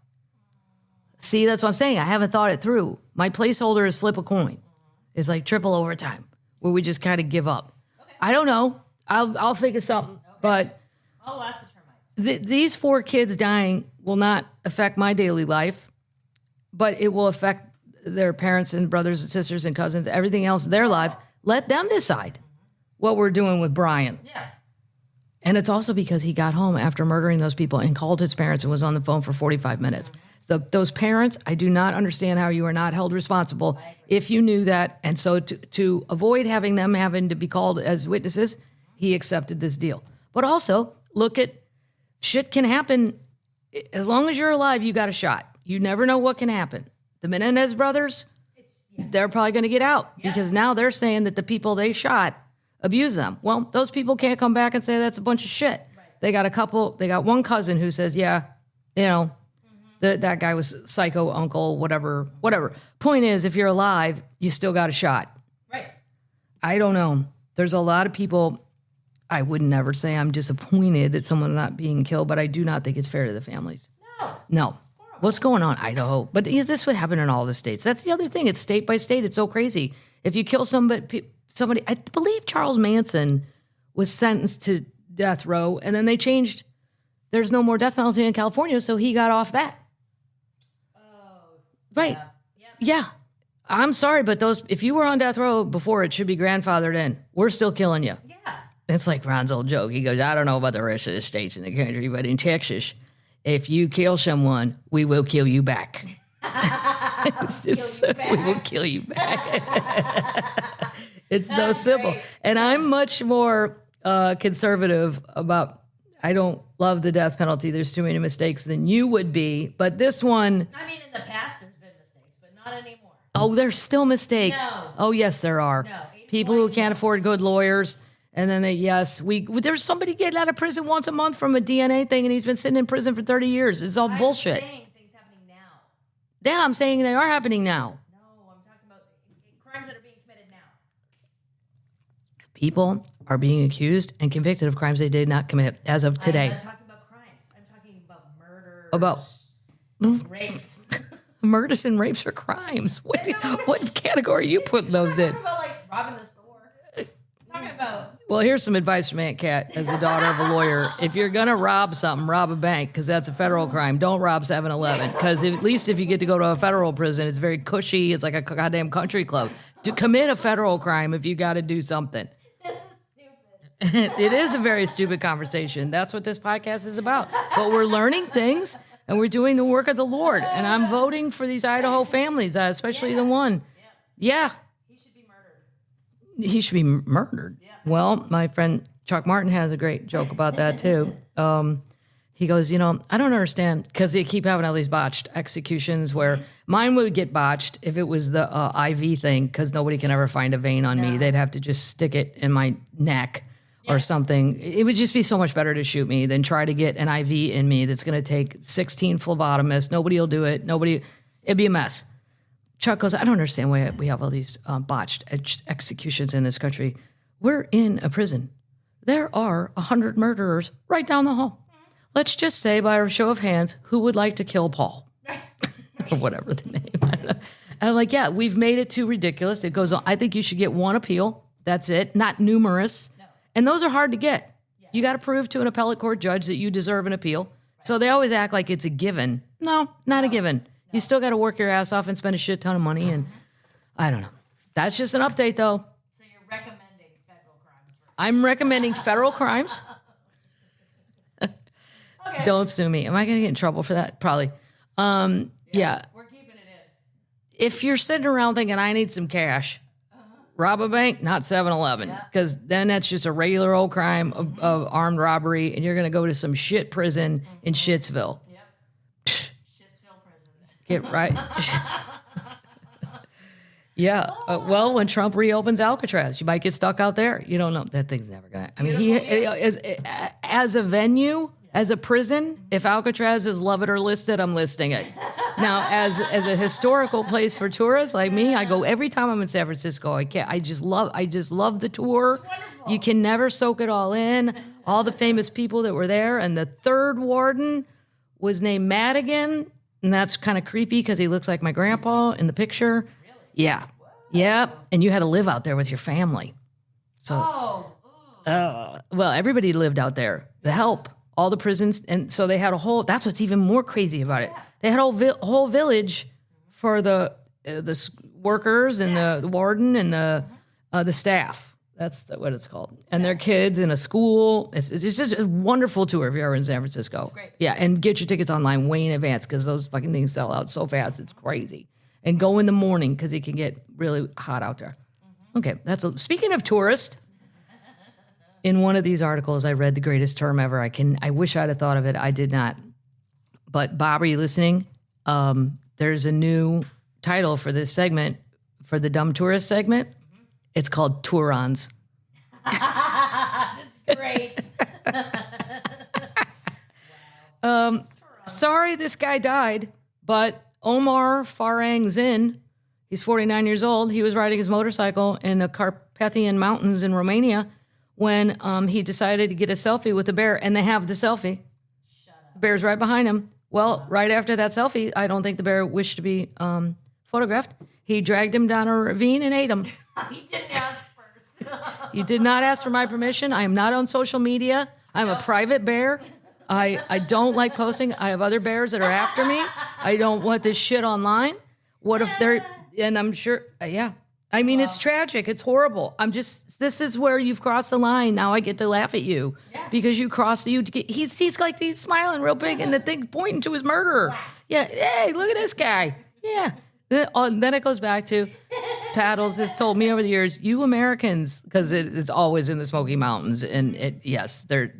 See, that's what I'm saying. I haven't thought it through. My placeholder is flip a coin. It's like triple overtime, where we just kind of give up. Okay. I don't know. I'll think of something. Okay. But I'll ask the termites. these 4 kids dying will not affect my daily life, but it will affect their parents and brothers and sisters and cousins, everything else in their lives. Let them decide what we're doing with Bryan. Yeah. And it's also because he got home after murdering those people and called his parents and was on the phone for 45 minutes. So those parents, I do not understand how you are not held responsible if you knew that. And so to avoid having them having to be called as witnesses, he accepted this deal. But also, look at shit can happen. As long as you're alive, you got a shot. You never know what can happen. The Menendez brothers, they're probably going to get out because now they're saying that the people they shot abuse them. Well, those people can't come back and say that's a bunch of shit. Right. They got one cousin who says, yeah, you know, that guy was psycho uncle, whatever. Point is, if you're alive, you still got a shot. Right. I don't know. There's a lot of people. I would never say I'm disappointed that someone's not being killed, but I do not think it's fair to the families. No. What's going on, Idaho? But this would happen in all the states. That's the other thing. It's state by state. It's so crazy. If you kill somebody, I believe Charles Manson was sentenced to death row, and then they changed. There's no more death penalty in California, so he got off that. Oh. Right. Yeah. I'm sorry, but if you were on death row before, it should be grandfathered in. We're still killing you. Yeah. It's like Ron's old joke. He goes, I don't know about the rest of the states in the country, but in Texas, if you kill someone, we will kill you back. We will kill you back. It's so simple. Great. And I'm much more conservative about, I don't love the death penalty. There's too many mistakes than you would be. But this one. I mean, in the past, there's been mistakes, but not anymore. Oh, there's still mistakes. No. Oh, yes, there are. No. People who can't afford good lawyers. And then there's somebody getting out of prison once a month from a DNA thing, and he's been sitting in prison for 30 years. It's all bullshit. I'm saying things happening now. Yeah, I'm saying they are happening now. No, I'm talking about crimes that are being committed now. People are being accused and convicted of crimes they did not commit as of today. I'm not talking about crimes. I'm talking about murders, rapes. Murders and rapes are crimes. What category are you putting those in? I'm talking about, like, robbing the store. I'm talking about... Well, here's some advice from Aunt Kat as the daughter of a lawyer. If you're going to rob something, rob a bank because that's a federal crime. Don't rob 7-Eleven because at least if you get to go to a federal prison, it's very cushy. It's like a goddamn country club. To commit a federal crime if you got to do something. This is stupid. It is a very stupid conversation. That's what this podcast is about. But we're learning things and we're doing the work of the Lord. And I'm voting for these Idaho families, especially the one. Yeah. He should be murdered. He should be murdered. Yeah. Well, my friend Chuck Martin has a great joke about that too. He goes, I don't understand because they keep having all these botched executions where mine would get botched if it was the IV thing because nobody can ever find a vein on me. They'd have to just stick it in my neck or something. It would just be so much better to shoot me than try to get an IV in me that's going to take 16 phlebotomists. Nobody will do it. It'd be a mess. Chuck goes, I don't understand why we have all these botched executions in this country. We're in a prison. There are 100 murderers right down the hall. Let's just say by a show of hands, who would like to kill Paul? Or whatever the name. I don't know. And I'm like, yeah, we've made it too ridiculous. It goes on. I think you should get one appeal. That's it. Not numerous. No. And those are hard to get. Yes. You got to prove to an appellate court judge that you deserve an appeal. Right. So they always act like it's a given. No, not a given. No. You still got to work your ass off and spend a shit ton of money. And I don't know. That's just an update, though. So you're recommending federal crimes first. I'm recommending federal crimes. Okay. Don't sue me. Am I going to get in trouble for that? Probably. Yeah. We're keeping it in. If you're sitting around thinking, I need some cash, rob a bank, not 7-Eleven. Because then that's just a regular old crime of armed robbery, and you're going to go to some shit prison in Shitsville. Yep. Shitsville prison. Get right. Yeah. Well, when Trump reopens Alcatraz, you might get stuck out there. You don't know. That thing's never going to. I mean, he is as a venue. As a prison, if Alcatraz is love it or listed, I'm listing it. Now, as a historical place for tourists like me, I go every time I'm in San Francisco. I just love the tour. You can never soak it all in. All the famous people that were there, and the third warden was named Madigan. and that's kind of creepy because he looks like my grandpa in the picture. Really? Yeah. Yeah. And you had to live out there with your family. So, well, everybody lived out there. The help, all the prisons. And so they had that's what's even more crazy about it. They had a whole village for the workers and the warden and the staff. That's what it's called. And their kids in a school. It's just a wonderful tour if you're ever in San Francisco. Great. Yeah, and get your tickets online way in advance because those fucking things sell out so fast. It's crazy. And go in the morning because it can get really hot out there. Okay, speaking of tourists, in one of these articles, I read the greatest term ever. I wish I'd have thought of it. I did not. But Bob, are you listening? There's a new title for this segment, for the Dumb Tourist segment. It's called Tourons. That's great. Sorry this guy died, but Omar Farang Zin, he's 49 years old. He was riding his motorcycle in the Carpathian Mountains in Romania when he decided to get a selfie with a bear, and they have the selfie. Shut up. The bear's right behind him. Well, right after that selfie, I don't think the bear wished to be photographed. He dragged him down a ravine and ate him. He didn't ask first. You did not ask for my permission. I am not on social media. I'm a private bear. I don't like posting. I have other bears that are after me. I don't want this shit online. What if they're, and I'm sure, yeah. I mean, it's tragic. It's horrible. This is where you've crossed the line. Now I get to laugh at you because you crossed, he's like, he's smiling real big and the thing pointing to his murderer. Yeah. Hey, look at this guy. Yeah. Then it goes back to Paddles has told me over the years, you Americans, because it's always in the Smoky Mountains, and they're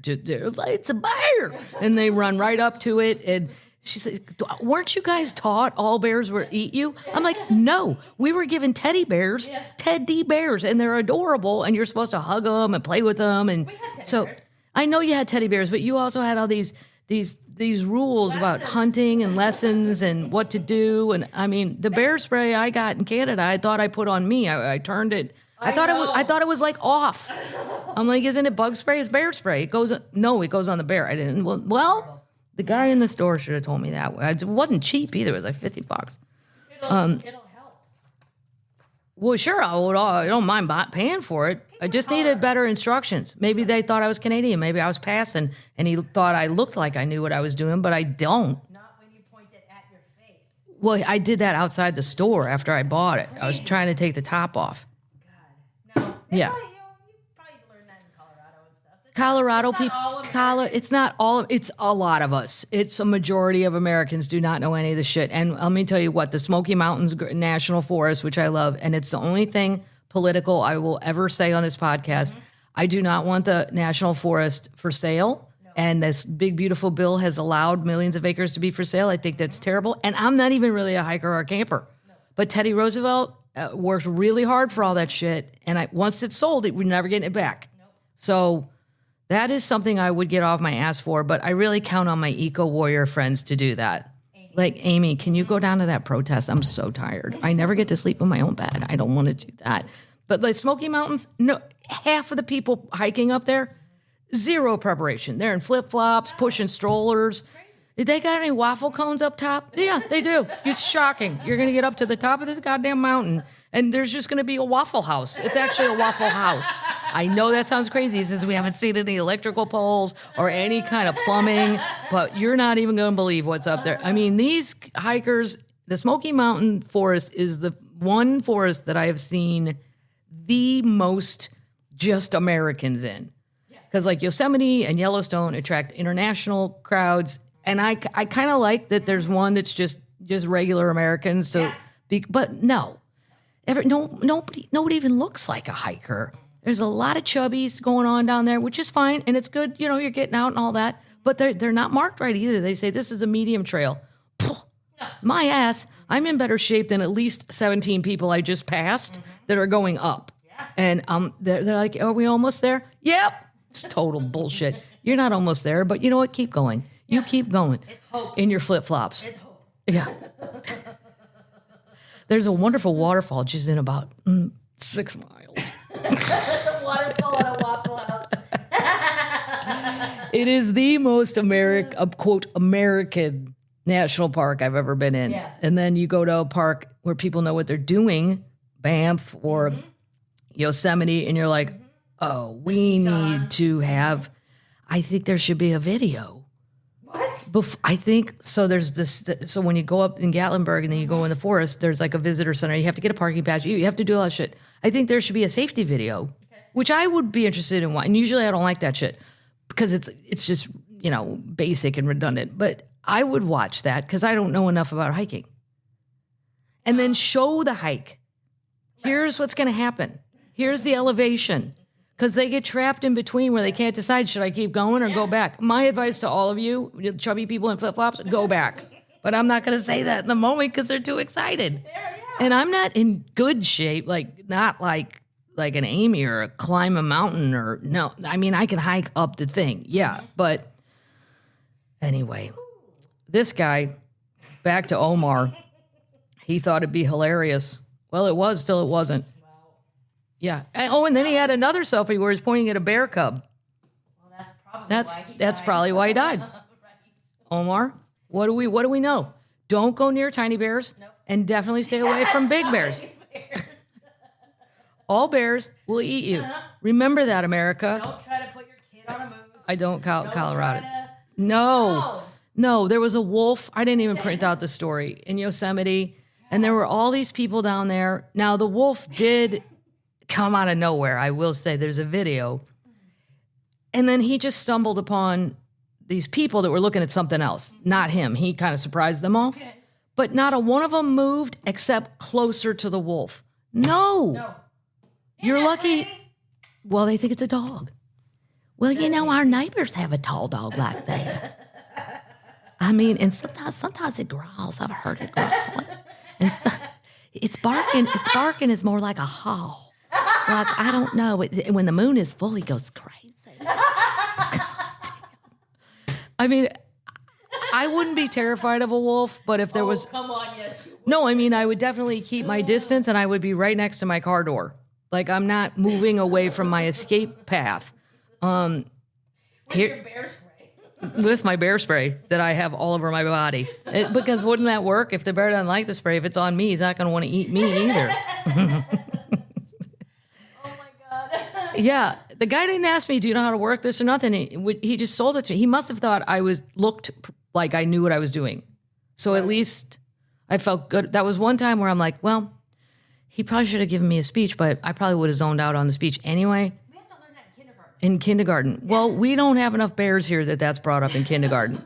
like, it's a bear, and they run right up to it, and she said, weren't you guys taught all bears will eat you? I'm like, no, we were given teddy bears, and they're adorable, and you're supposed to hug them and play with them, and We had teddy so bears. I know you had teddy bears, but you also had all these rules about hunting and lessons and what to do. And I mean, the bear spray I got in Canada, I thought I put on me. I turned it. I thought it was like off. I'm like, isn't it bug spray? It's bear spray. It goes on the bear. I didn't. Well, the guy in the store should have told me that. It wasn't cheap either. It was like $50. It'll help. Well, sure, I don't mind paying for it. I just needed better instructions. Maybe they thought I was Canadian. Maybe I was passing, and he thought I looked like I knew what I was doing, but I don't. Not when you point it at your face. Well, I did that outside the store after I bought it. I was trying to take the top off. God. No. Yeah. You probably learned that in Colorado and stuff. It's not all. It's a lot of us. It's a majority of Americans do not know any of the shit. And let me tell you what, the Smoky Mountains National Forest, which I love, and it's the only thing political I will ever say on this podcast. Mm-hmm. I do not want the National Forest for sale. No. And this big, beautiful bill has allowed millions of acres to be for sale. I think that's terrible. And I'm not even really a hiker or a camper. No. But Teddy Roosevelt worked really hard for all that shit. And once it's sold, we're never getting it back. Nope. So that is something I would get off my ass for. But I really count on my eco-warrior friends to do that. Amy. Like, Amy, can you go down to that protest? I'm so tired. I never get to sleep in my own bed. I don't want to do that. But like Smoky Mountains, no, half of the people hiking up there, zero preparation. They're in flip-flops, pushing strollers. Did they got any waffle cones up top? Yeah, they do. It's shocking. You're going to get up to the top of this goddamn mountain, and there's just going to be a Waffle House. It's actually a Waffle House. I know that sounds crazy since we haven't seen any electrical poles or any kind of plumbing, but you're not even going to believe what's up there. I mean, these hikers, the Smoky Mountain Forest is the one forest that I have seen the most just Americans in. Because like Yosemite and Yellowstone attract international crowds. And I kind of like that there's one that's just regular Americans. So, but no, nobody even looks like a hiker. There's a lot of chubbies going on down there, which is fine. And it's good, you're getting out and all that. But they're not marked right either. They say this is a medium trail. My ass, I'm in better shape than at least 17 people I just passed that are going up. And they're like, are we almost there? Yep. It's total bullshit. You're not almost there, but you know what? Keep going. You keep going. It's hope. In your flip-flops. It's hope. Yeah. There's a wonderful waterfall just in about 6 miles. That's a waterfall at a Waffle House. It is the most quote, American national park I've ever been in. Yeah. And then you go to a park where people know what they're doing, Banff or Yosemite, and you're like, oh, we need to have, I think there should be a video. What? I think, so there's this, so when you go up in Gatlinburg and then you go in the forest, there's like a visitor center. You have to get a parking badge. You have to do all that shit. I think there should be a safety video, which I would be interested in. And usually I don't like that shit because it's just, basic and redundant. But I would watch that because I don't know enough about hiking. And then show the hike. Here's what's going to happen. Here's the elevation. Because they get trapped in between where they can't decide, should I keep going or go back? My advice to all of you chubby people in flip-flops, go back. But I'm not going to say that in the moment because they're too excited. And I'm not in good shape, not like an Amy or climb a mountain or no. I mean, I can hike up the thing. Yeah. But anyway, this guy, back to Omar, he thought it'd be hilarious. Well, it was till it wasn't. Yeah. And then he had another selfie where he's pointing at a bear cub. Well, That's probably why he died. Right. Omar, what do we know? Don't go near tiny bears, and definitely stay away from big bears. All bears will eat you. Remember that, America. Don't try to put your kid on a moose. I don't count Colorado. Try to- No, there was a wolf. I didn't even print out the story in Yosemite, and there were all these people down there. Now, the wolf did come out of nowhere. I will say there's a video. And then he just stumbled upon these people that were looking at something else, not him. He kind of surprised them all. Okay. But not a one of them moved except closer to the wolf. No. You're lucky. Well, they think it's a dog. Well, our neighbors have a tall dog like that. I mean, and sometimes it growls. I've heard it growl. And it's barking. Its barking is more like a howl. Like, I don't know. When the moon is full, he goes crazy. I mean, I wouldn't be terrified of a wolf, but if there was... Come on, yes. No, I mean, I would definitely keep my distance, and I would be right next to my car door. Like, I'm not moving away from my escape path. With your bear spray. With my bear spray that I have all over my body. Because wouldn't that work? If the bear doesn't like the spray, if it's on me, he's not going to want to eat me either. Yeah, the guy didn't ask me, do you know how to work this or nothing? He just sold it to me. He must have thought I looked like I knew what I was doing. So at least I felt good. That was one time where I'm like, well, he probably should have given me a speech, but I probably would have zoned out on the speech anyway. We have to learn that in kindergarten. In kindergarten. Well, we don't have enough bears here that's brought up in kindergarten.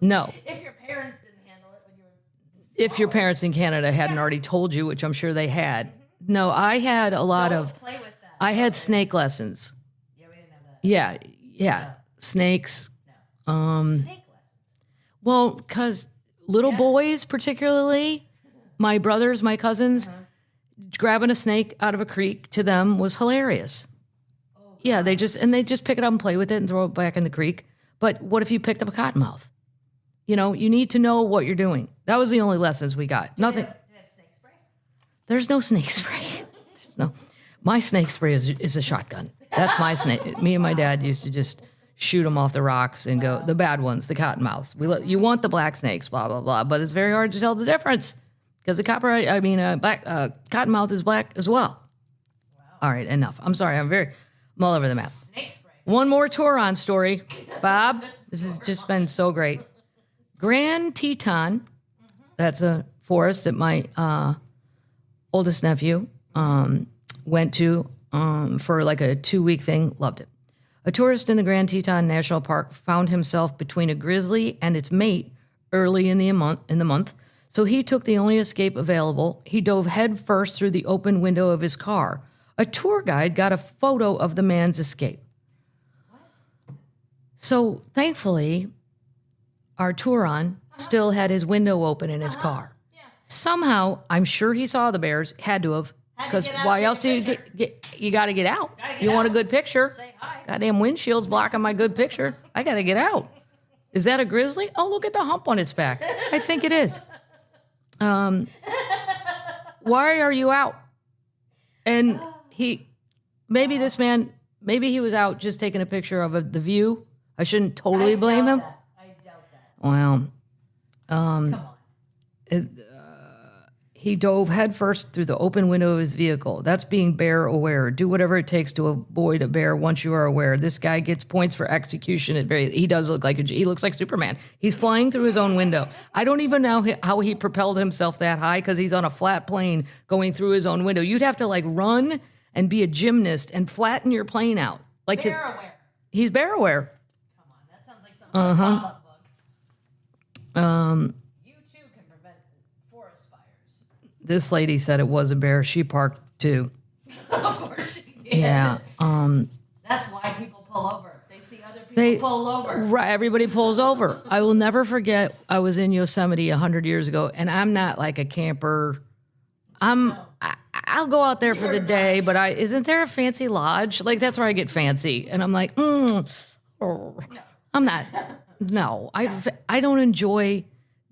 No. If your parents didn't handle it when you were... If your parents in Canada hadn't already told you, which I'm sure they had. No, I had a lot of... Play with that. I had snake lessons. Yeah, we didn't have that. Yeah. Snakes. Snake lessons. Well, because little boys, particularly, my brothers, my cousins, grabbing a snake out of a creek to them was hilarious. Yeah, they just pick it up and play with it and throw it back in the creek. But what if you picked up a cottonmouth? You need to know what you're doing. That was the only lessons we got. Nothing. Did they have snake spray? There's no snake spray. There's no. My snake spray is a shotgun. That's my snake. Me and my dad used to just shoot them off the rocks and go, the bad ones, the cottonmouths. You want the black snakes, blah, blah, blah. But it's very hard to tell the difference because the cottonmouth is black as well. Wow. All right, enough. I'm sorry. I'm all over the map. Snake spray. One more Turon story. Bob, this has just been so great. Grand Teton, that's a forest that my oldest nephew went to for like a 2-week thing. Loved it. A tourist in the Grand Teton National Park found himself between a grizzly and its mate early in the month. So he took the only escape available. He dove headfirst through the open window of his car. A tour guide got a photo of the man's escape. So thankfully, our Turon still had his window open in his car. Yeah. Somehow, I'm sure he saw the bears. Had to have. Because why else do you you got to get out? You want a good picture? Say hi. Goddamn windshield's blocking my good picture. I got to get out. Is that a grizzly? Oh, look at the hump on its back. I think it is. Why are you out? And maybe he was out just taking a picture of the view. I shouldn't totally blame him. I doubt that. Well, Come on. He dove headfirst through the open window of his vehicle. That's being bear aware. Do whatever it takes to avoid a bear once you are aware. This guy gets points for execution. He does look like he looks like Superman. He's flying through his own window. I don't even know how he propelled himself that high because he's on a flat plane going through his own window. You'd have to like run and be a gymnast and flatten your plane out. Like Bear aware. He's bear aware. Come on, that sounds like something like a pop-up book. You too can prevent forest fires. This lady said it was a bear. She parked too. Of course she did. Yeah. That's why people pull over. They see other people pull over. Right. Everybody pulls over. I will never forget. I was in Yosemite 100 years ago, and I'm not like a camper. I'll go out there for the day, but isn't there a fancy lodge? Like that's where I get fancy, and I'm like, I'm not. No, I don't enjoy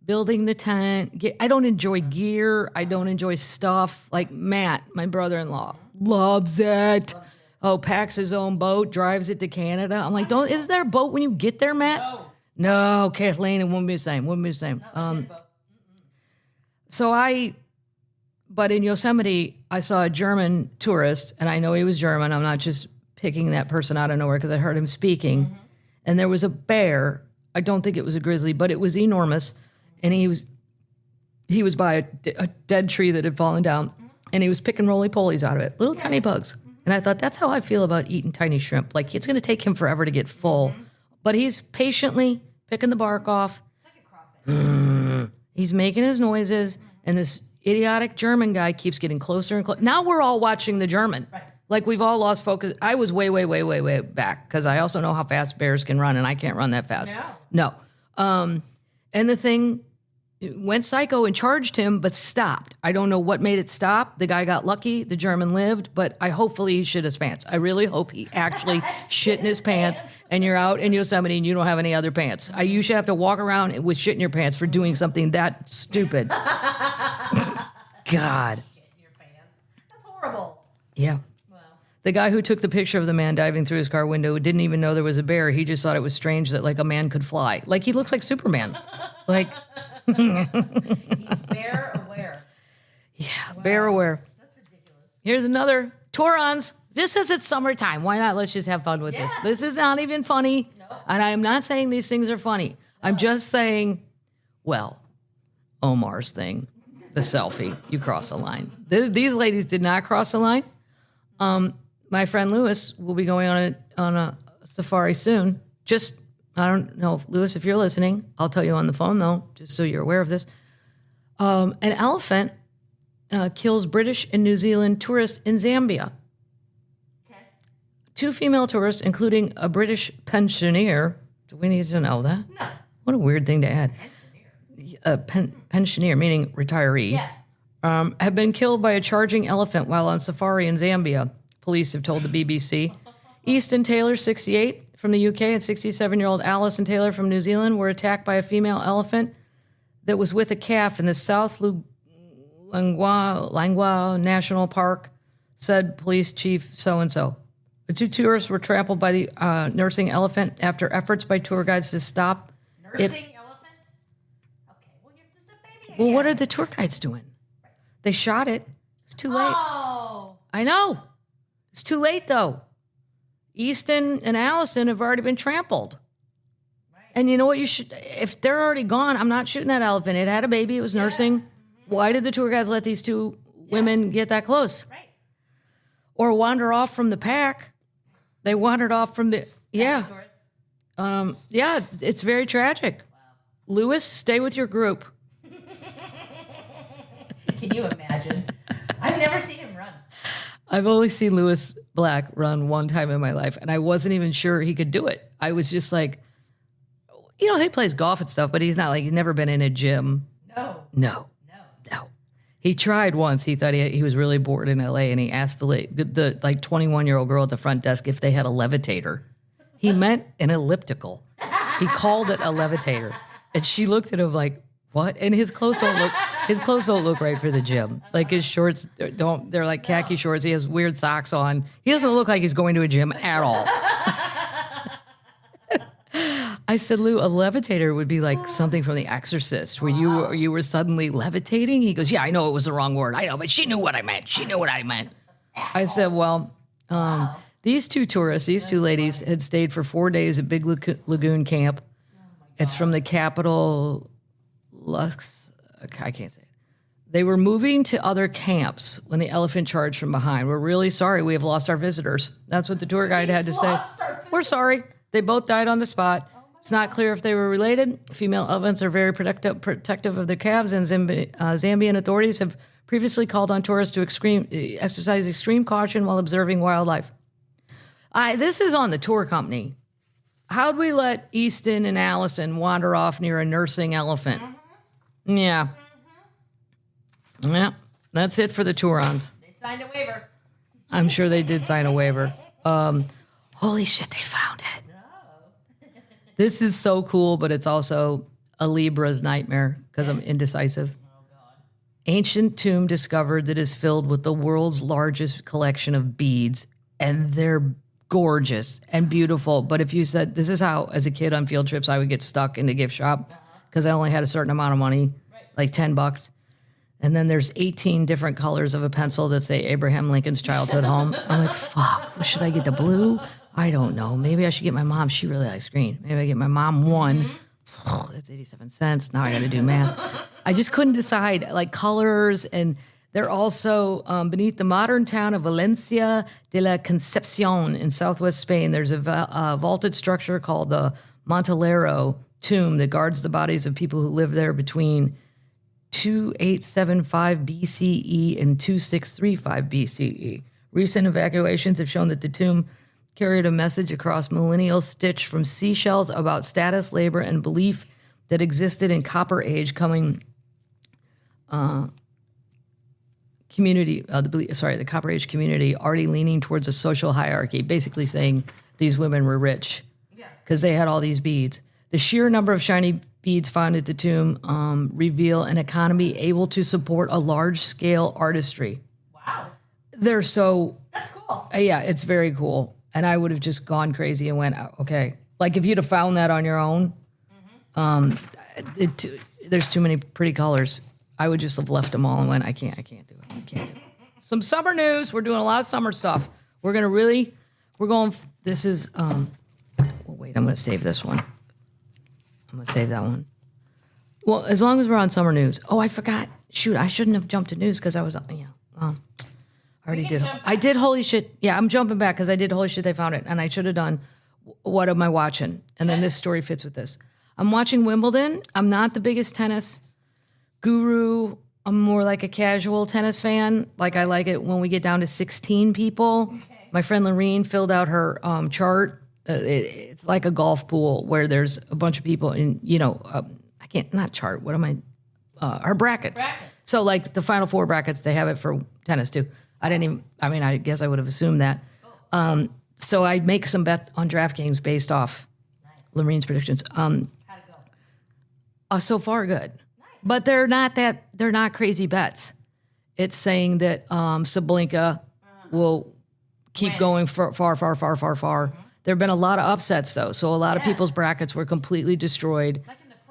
building the tent. I don't enjoy gear. I don't enjoy stuff. Like Matt, my brother-in-law, loves it. Oh, packs his own boat, drives it to Canada. I'm like, is there a boat when you get there, Matt? No, Kathleen, it wouldn't be the same. Wouldn't be the same. But in Yosemite, I saw a German tourist, and I know he was German. I'm not just picking that person out of nowhere because I heard him speaking. Mm-hmm. And there was a bear. I don't think it was a grizzly, but it was enormous. And he was by a dead tree that had fallen down, and he was picking roly-polies out of it, little tiny bugs. And I thought, that's how I feel about eating tiny shrimp. Like, it's going to take him forever to get full. But he's patiently picking the bark off. Like a crawfish. He's making his noises, and this idiotic German guy keeps getting closer and closer. Now we're all watching the German. Right. Like, we've all lost focus. I was way back because I also know how fast bears can run, and I can't run that fast. No. And the thing went psycho and charged him, but stopped. I don't know what made it stop. The guy got lucky. The German lived, but hopefully he shit his pants. I really hope he actually shit in his pants, and you're out in Yosemite and you don't have any other pants. You should have to walk around with shit in your pants for doing something that stupid. God. Shit in your pants. That's horrible. Yeah. The guy who took the picture of the man diving through his car window didn't even know there was a bear. He just thought it was strange that, like, a man could fly. Like, he looks like Superman. Like... He's bear aware. Yeah, wow. Bear aware. That's ridiculous. Here's another. Torons. Just as it's summertime. Why not? Let's just have fun with this. This is not even funny. No. And I am not saying these things are funny. No. I'm just saying, well, Omar's thing, the selfie, you cross a line. These ladies did not cross a line. My friend Lewis will be going on a safari soon. I don't know, Lewis, if you're listening, I'll tell you on the phone, though, just so you're aware of this. An elephant kills British and New Zealand tourists in Zambia. Okay. 2 female tourists, including a British pensioner. Do we need to know that? No. What a weird thing to add. Pensioner, meaning retiree, have been killed by a charging elephant while on safari in Zambia, police have told the BBC. Easton Taylor, 68, from the UK, and 67-year-old Alison Taylor from New Zealand were attacked by a female elephant that was with a calf in the South Langwa National Park, said police chief so-and-so. The 2 tourists were trampled by the nursing elephant after efforts by tour guides to stop Nursing elephant? Okay, well, you're just a baby again. Well, what are the tour guides doing? Right. They shot it. It's too late. Oh. I know. It's too late, though. Easton and Allison have already been trampled. Right. And you know what? If they're already gone, I'm not shooting that elephant. It had a baby. It was nursing. Mm-hmm. Why did the tour guides let these 2 women get that close? Right. Or wander off from the pack? They wandered off from the... Yeah. It's very tragic. Wow. Lewis, stay with your group. Can you imagine? I've never seen him run. I've only seen Lewis Black run one time in my life, and I wasn't even sure he could do it. I was just like, he plays golf and stuff, but he's never been in a gym. No. He tried once. He thought he was really bored in L.A., and he asked the 21-year-old girl at the front desk if they had a levitator. He meant an elliptical. He called it a levitator. And she looked at him like, what? And his clothes don't look right for the gym. Like, his shorts they're like khaki shorts. He has weird socks on. He doesn't look like he's going to a gym at all. I said, Lou, a levitator would be like something from The Exorcist, where you were suddenly levitating. He goes, yeah, I know it was the wrong word. I know, but she knew what I meant. She knew what I meant. I said, well, these two tourists, these two ladies, had stayed for 4 days at Big Lagoon Camp. It's from the capital, Lux. I can't say it. They were moving to other camps when the elephant charged from behind. We're really sorry. We have lost our visitors. That's what the tour guide had to say. We're sorry. They both died on the spot. It's not clear if they were related. Female elephants are very protective of their calves, and Zambian authorities have previously called on tourists to exercise extreme caution while observing wildlife. This is on the tour company. How'd we let Easton and Allison wander off near a nursing elephant? Mm-hmm. Yeah. Mm-hmm. Yeah, that's it for the Tourons. They signed a waiver. I'm sure they did sign a waiver. Holy shit, they found it. No. This is so cool, but it's also a Libra's nightmare because I'm indecisive. Oh, God. Ancient tomb discovered that is filled with the world's largest collection of beads, and they're gorgeous and beautiful. But if you said, this is how, as a kid on field trips, I would get stuck in the gift shop because I only had a certain amount of money, like $10. And then there's 18 different colors of a pencil that say Abraham Lincoln's childhood home. I'm like, fuck, should I get the blue? I don't know. Maybe I should get my mom. She really likes green. Maybe I get my mom one. That's 87 cents. Now I got to do math. I just couldn't decide, like colors. And they're also beneath the modern town of Valencia de la Concepcion in southwest Spain. There's a vaulted structure called the Montelero tomb that guards the bodies of people who lived there between 2875 BCE and 2635 BCE. Recent evacuations have shown that the tomb carried a message across millennial stitched from seashells about status, labor, and belief that existed in Copper Age coming community. The Copper Age community already leaning towards a social hierarchy, basically saying these women were rich because they had all these beads. The sheer number of shiny beads found at the tomb reveal an economy able to support a large-scale artistry. Wow. They're so... That's cool. Yeah, it's very cool. And I would have just gone crazy and went, okay. Like, if you'd have found that on your own, there's too many pretty colors. I would just have left them all and went, I can't do it. I can't do it. Some summer news. We're doing a lot of summer stuff. We're going, this is, wait, I'm going to save this one. I'm going to save that one. Well, as long as we're on summer news. Oh, I forgot. Shoot, I shouldn't have jumped to news because I was, I already did. I did holy shit. Yeah, I'm jumping back because I did holy shit, they found it. And I should have done, what am I watching? And then this story fits with this. I'm watching Wimbledon. I'm not the biggest tennis guru. I'm more like a casual tennis fan. Like, I like it when we get down to 16 people. Okay. My friend Lorene filled out her chart. It's like a golf pool where there's a bunch of people in, I can't, not chart. What am I? Her brackets. So like the final four brackets, they have it for tennis too. I guess I would have assumed that. So I make some bet on DraftKings based off Lorene's predictions. How'd it go? So far good. Nice. But they're not crazy bets. It's saying that Sablinka will keep going far. Mm-hmm. There have been a lot of upsets, though, so a lot of people's brackets were completely destroyed.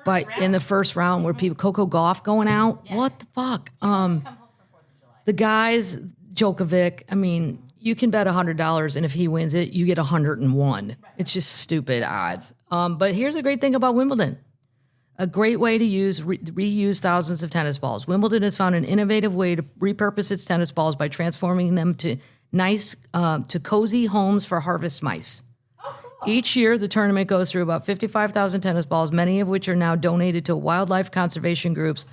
Like in the first round, where people Coco Gauff going out, what the fuck? Come home for 4th of July. The guys, Djokovic. I mean, you can bet $100, and if he wins it, you get 101. Right. It's just stupid odds. But here's a great thing about Wimbledon: a great way to reuse thousands of tennis balls. Wimbledon has found an innovative way to repurpose its tennis balls by transforming them to cozy homes for harvest mice. Each year, the tournament goes through about 55,000 tennis balls, many of which are now donated to wildlife conservation groups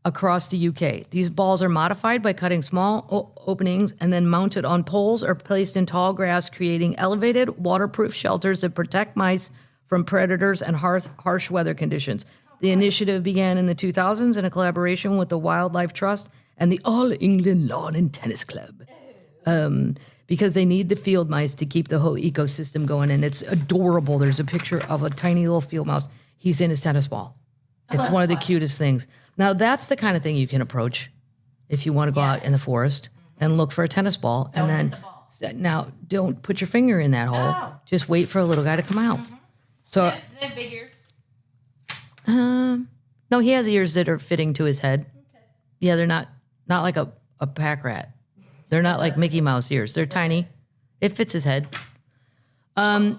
across the UK. These balls are modified by cutting small openings and then mounted on poles or placed in tall grass, creating elevated, waterproof shelters that protect mice from predators and harsh weather conditions. The initiative began in the 2000s in a collaboration with the Wildlife Trust and the All England Lawn and Tennis Club. Because they need the field mice to keep the whole ecosystem going. And it's adorable. There's a picture of a tiny little field mouse. He's in his tennis ball. It's one of the cutest things. Now, that's the kind of thing you can approach if you want to go out in the forest and look for a tennis ball. Don't and hit the ball. Now, don't put your finger in that hole. Just wait for a little guy to come out. So, Do they have big ears? no, he has ears that are fitting to his head. Okay. Yeah, they're not like a pack rat. They're not like Mickey Mouse ears. They're tiny. It fits his head. I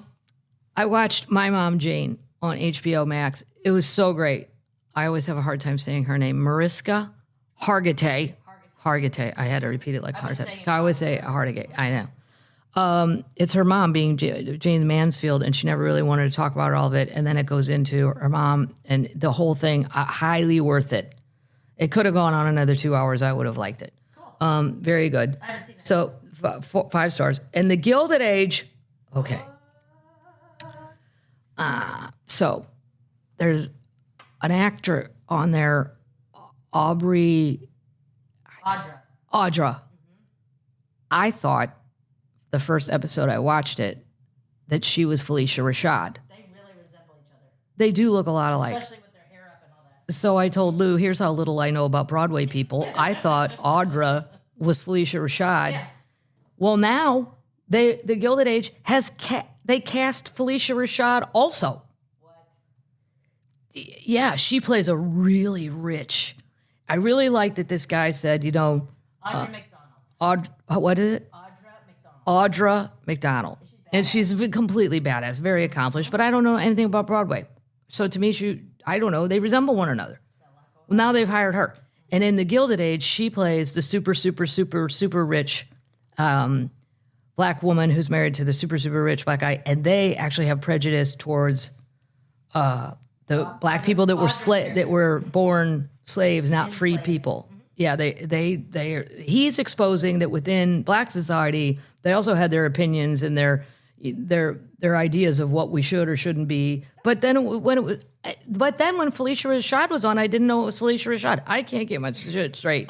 watched My Mom Jane on HBO Max. It was so great. I always have a hard time saying her name. Mariska Hargitay. Hargitay. I had to repeat it like Hargitay. I always say Hargitay. I know. It's her mom being Jane Mansfield, and she never really wanted to talk about all of it. And then it goes into her mom and the whole thing. Highly worth it. It could have gone on another 2 hours. I would have liked it. Cool. Very good. I haven't seen it. So 5 stars. And the Gilded Age. Okay. So there's an actor on there, Audra. Mm-hmm. I thought the first episode I watched it that she was Felicia Rashad. They really resemble each other. They do look a lot alike. Especially with their hair up and all that. So I told Lou, here's how little I know about Broadway people. I thought Audra was Felicia Rashad. Yeah. Well, now the Gilded Age has they cast Felicia Rashad also. What? Yeah, she plays a really rich. I really like that this guy said, Audra McDonald. what is it? Audra McDonald. Audra McDonald. And she's completely badass, very accomplished, but I don't know anything about Broadway. So to me, I don't know, they resemble one another. Well, now they've hired her. And in the Gilded Age, she plays the super, super, super, super rich black woman who's married to the super, super rich black guy. And they actually have prejudice towards the black people that were born slaves, not free people. Yeah, he's exposing that within black society, they also had their opinions and their ideas of what we should or shouldn't be. But then when Felicia Rashad was on, I didn't know it was Felicia Rashad. I can't get my shit straight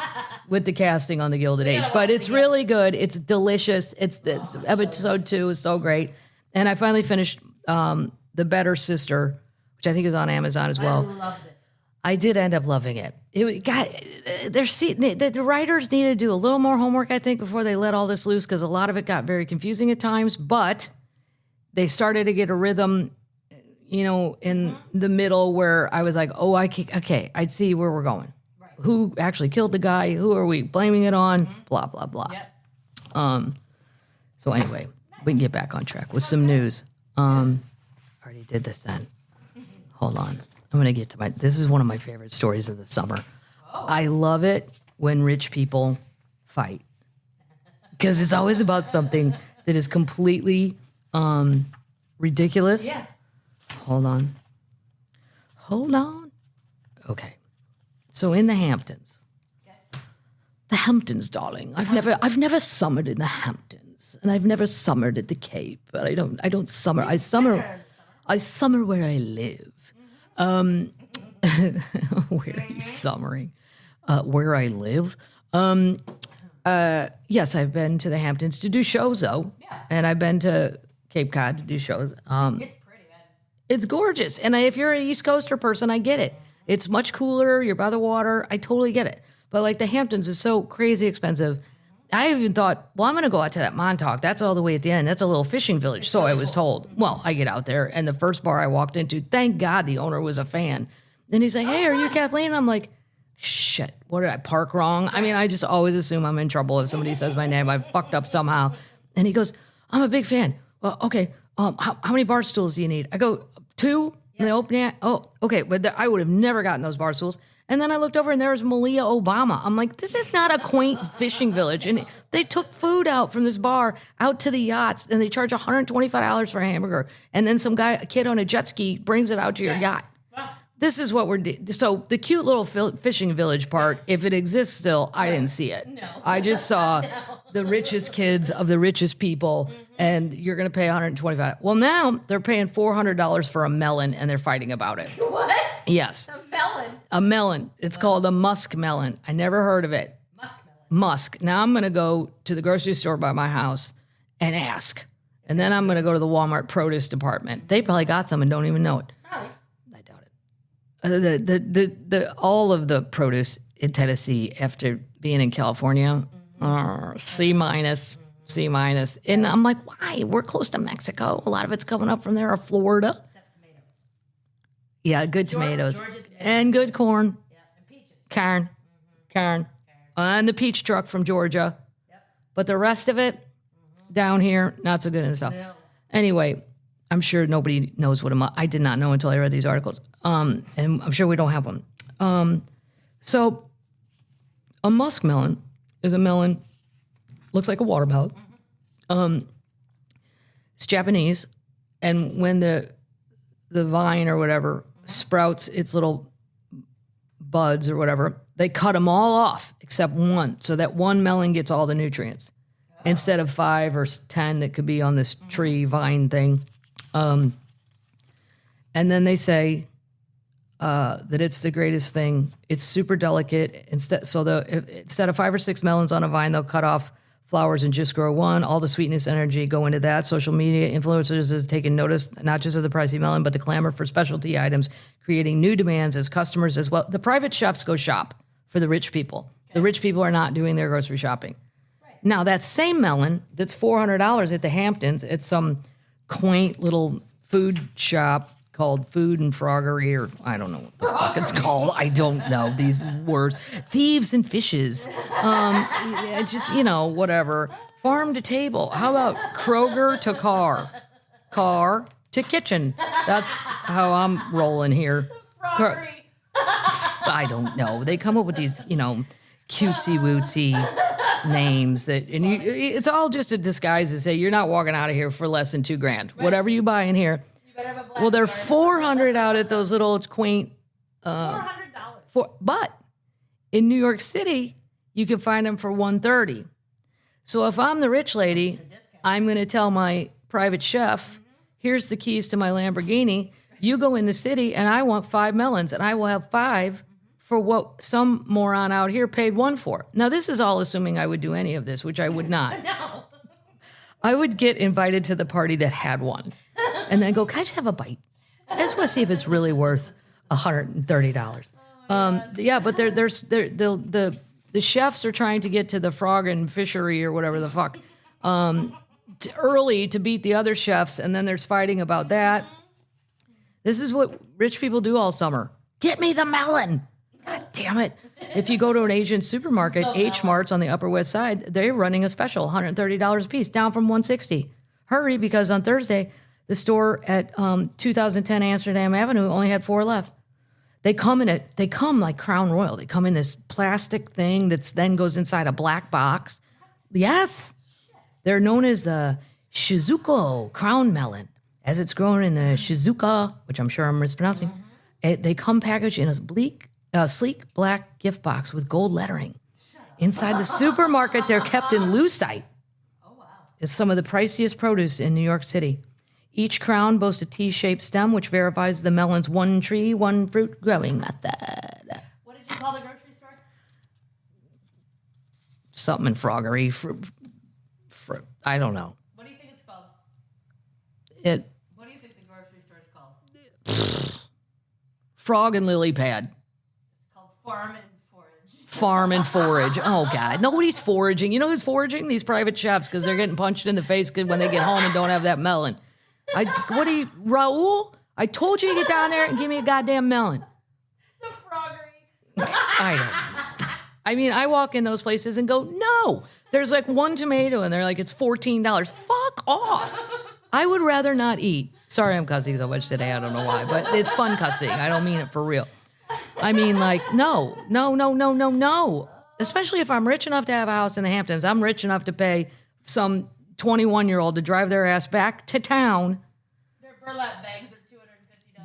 with the casting on the Gilded Age, but it's really good. It's delicious. It's episode 2 is so great, and I finally finished The Better Sister, which I think is on Amazon as well. I loved it. I did end up loving it. The writers needed to do a little more homework, I think, before they let all this loose, because a lot of it got very confusing at times. But they started to get a rhythm, in the middle where I was like, oh, okay, I'd see where we're going. Right. Who actually killed the guy? Who are we blaming it on? Blah, blah, blah. Yep. So anyway, we can get back on track with some news. Already did this then. Hold on. I'm going to get to this is one of my favorite stories of the summer. Oh. I love it when rich people fight, because it's always about something that is completely ridiculous. Yeah. Hold on. Okay. So in the Hamptons. Okay. The Hamptons, darling. I've never summered in the Hamptons, and I've never summered at the Cape, but I don't summer. I summer where I live. Where are you summering? Where I live. Yes, I've been to the Hamptons to do shows though. Yeah. And I've been to Cape Cod to do shows. It's pretty, man. It's gorgeous. And if you're an East Coaster person, I get it. It's much cooler. You're by the water. I totally get it. But like the Hamptons is so crazy expensive. I even thought, well, I'm going to go out to that Montauk. That's all the way at the end. That's a little fishing village. So I was told. Well, I get out there, and the first bar I walked into, thank God the owner was a fan. And he's like, hey, are you Kathleen? I'm like, shit, what did I park wrong? I mean, I just always assume I'm in trouble if somebody says my name. I've fucked up somehow. And he goes, I'm a big fan. Well, okay, how many bar stools do you need? I go, 2? And they open it. Oh, okay, but I would have never gotten those bar stools. And then I looked over and there was Malia Obama. I'm like, this is not a quaint fishing village. And they took food out from this bar out to the yachts, and they charge $125 for a hamburger. And then a kid on a jet ski brings it out to your yacht. This is what we're doing. So the cute little fishing village part, if it exists still, I didn't see it. No. I just saw the richest kids of the richest people, and you're going to pay $125. Well, now they're paying $400 for a melon, and they're fighting about it. What? Yes. A melon? A melon. It's called a musk melon. I never heard of it. Musk. Now I'm going to go to the grocery store by my house and ask. And then I'm going to go to the Walmart produce department. They probably got some and don't even know it. Probably. I doubt it. All of the produce in Tennessee after being in California, C minus. And I'm like, why? We're close to Mexico. A lot of it's coming up from there, or Florida. Except tomatoes. Yeah, good tomatoes. Georgia tomatoes. And good corn. Yeah, and peaches. Corn. And the peach truck from Georgia. Yep. But the rest of it, down here, not so good and stuff. No. Anyway, I'm sure nobody knows what I did not know until I read these articles. And I'm sure we don't have them. So a muskmelon is a melon, looks like a watermelon. It's Japanese. And when the vine or whatever sprouts its little buds or whatever, they cut them all off except one, so that one melon gets all the nutrients instead of 5 or 10 that could be on this tree vine thing. And then they say that it's the greatest thing. It's super delicate. Instead of 5 or 6 melons on a vine, they'll cut off flowers and just grow one. All the sweetness, energy go into that. Social media influencers have taken notice, not just of the pricey melon, but the clamor for specialty items, creating new demands as customers as well. The private chefs go shop for the rich people. Okay. The rich people are not doing their grocery shopping. Right. Now, that same melon that's $400 at the Hamptons, it's some quaint little food shop called Food and Froggery, or I don't know what the fuck it's called. I don't know these words. Thieves and Fishes. Just, whatever. Farm to table. How about Kroger to car? Car to kitchen. That's how I'm rolling here. Froggery. I don't know. They come up with these, cutesy-wootsy names it's all just a disguise to say you're not walking out of here for less than $2,000. Right. Whatever you buy in here. Well, they're $400 out at those little quaint. $400. But in New York City, you can find them for $130. So if I'm the rich lady, I'm going to tell my private chef, here's the keys to my Lamborghini. You go in the city, and I want 5 melons, and I will have 5 for what some moron out here paid 1 for. Now, this is all assuming I would do any of this, which I would not. No. I would get invited to the party that had one. And then go, can I just have a bite? I just want to see if it's really worth $130. Yeah, but the chefs are trying to get to the frog and fishery or whatever the fuck early to beat the other chefs, and then there's fighting about that. This is what rich people do all summer. Get me the melon. God damn it. If you go to an Asian supermarket, H Mart's on the Upper West Side, they're running a special, $130 a piece, down from $160. Hurry, because on Thursday, the store at 2010 Amsterdam Avenue only had 4 left. They come like Crown Royal. They come in this plastic thing that then goes inside a black box. Yes. They're known as the Shizuko Crown Melon, as it's grown in the Shizuka, which I'm sure I'm mispronouncing. They come packaged in a sleek black gift box with gold lettering. Inside the supermarket, they're kept in lucite. Oh, wow. It's some of the priciest produce in New York City. Each crown boasts a T-shaped stem, which verifies the melon's one tree, one fruit growing method. What did you call the grocery store? Something in froggery. I don't know. What do you think it's called? What do you think the grocery store is called? Frog and lily pad. It's called Farm and Forage. Farm and forage. Oh, God. Nobody's foraging. You know who's foraging? These private chefs, because they're getting punched in the face when they get home and don't have that melon. Raul? I told you to get down there and give me a goddamn melon. The froggery. I don't know. I mean, I walk in those places and go, no. There's like 1 tomato and they're like, it's $14. Fuck off. I would rather not eat. Sorry I'm cussing so much today. I don't know why, but it's fun cussing. I don't mean it for real. I mean, like, no. Especially if I'm rich enough to have a house in the Hamptons. I'm rich enough to pay some 21-year-old to drive their ass back to town. Their burlap bags are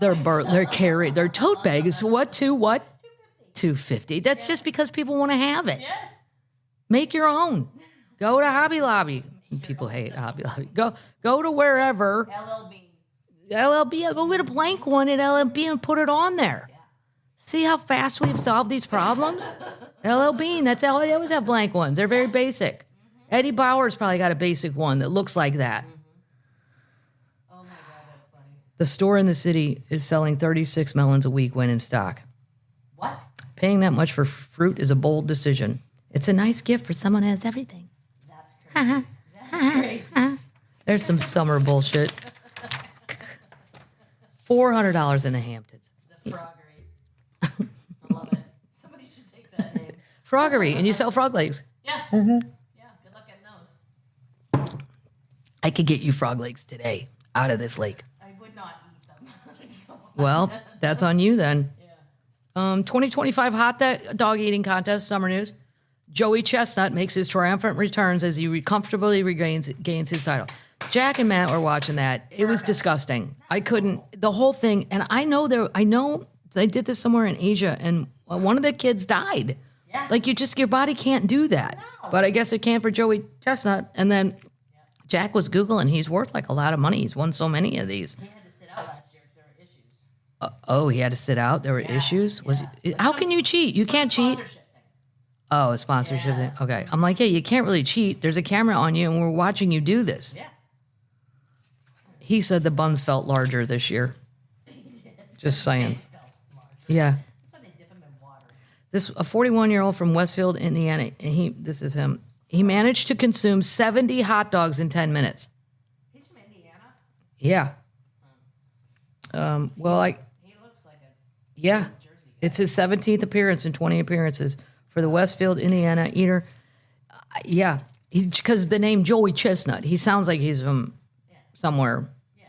$250. Their tote bag is what? $250. That's just because people want to have it. Yes. Make your own. Go to Hobby Lobby. People hate Hobby Lobby. Go to wherever. LLB. Go get a blank one at LLB and put it on there. Yeah. See how fast we've solved these problems? LLB. That's how they always have blank ones. They're very basic. Eddie Bauer's probably got a basic one that looks like that. Oh my God, that's funny. The store in the city is selling 36 melons a week when in stock. What? Paying that much for fruit is a bold decision. It's a nice gift for someone who has everything. That's crazy. That's crazy. There's some summer bullshit. $400 in the Hamptons. The Froggery. I love it. Somebody should take that name. Froggery, and you sell frog legs. Yeah. Mm-hmm. Yeah, good luck getting those. I could get you frog legs today out of this lake. I would not eat them. Well, that's on you then. Yeah. 2025 hot dog eating contest, summer news. Joey Chestnut makes his triumphant returns as he comfortably gains his title. Jack and Matt were watching that. It was disgusting. I couldn't, the whole thing, and I know they did this somewhere in Asia, and one of the kids died. Yeah. Like, your body can't do that. No. But I guess it can for Joey Chestnut. And then Jack was Googling. He's worth like a lot of money. He's won so many of these. He had to sit out last year because there were issues. He had to sit out. There were issues. How can you cheat? You can't cheat. Sponsorship thing. Oh, a sponsorship thing. Okay. I'm like, you can't really cheat. There's a camera on you, and we're watching you do this. Yeah. He said the buns felt larger this year. He did. Just saying. They felt larger. Yeah. That's why they dip them in water. A 41-year-old from Westfield, Indiana. And this is him. He managed to consume 70 hot dogs in 10 minutes. He's from Indiana. Yeah. He looks like a Yeah. Jersey guy. It's his 17th appearance in 20 appearances for the Westfield, Indiana eater. Yeah. Because the name Joey Chestnut, he sounds like he's from somewhere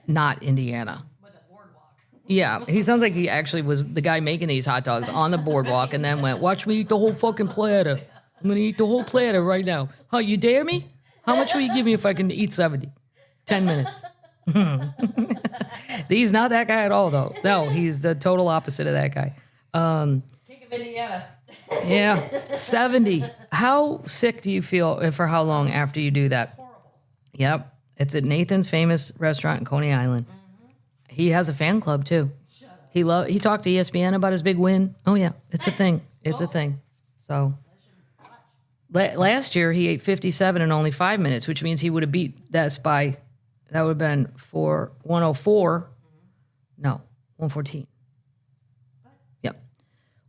not Indiana. With a boardwalk. Yeah, he sounds like he actually was the guy making these hot dogs on the boardwalk and then went, watch me eat the whole fucking platter. I'm going to eat the whole platter right now. Huh, you dare me? How much will you give me if I can eat 70? 10 minutes. He's not that guy at all, though. No, he's the total opposite of that guy. King of Indiana. Yeah, 70. How sick do you feel and for how long after you do that? Horrible. Yep. It's at Nathan's famous restaurant in Coney Island. Mm-hmm. He has a fan club, too. Shut up. He talked to ESPN about his big win. Oh, yeah. It's a thing. It's a thing. So last year, he ate 57 in only 5 minutes, which means he would have beat this by, that would have been 104. Mm-hmm. No, 114. What? Yep.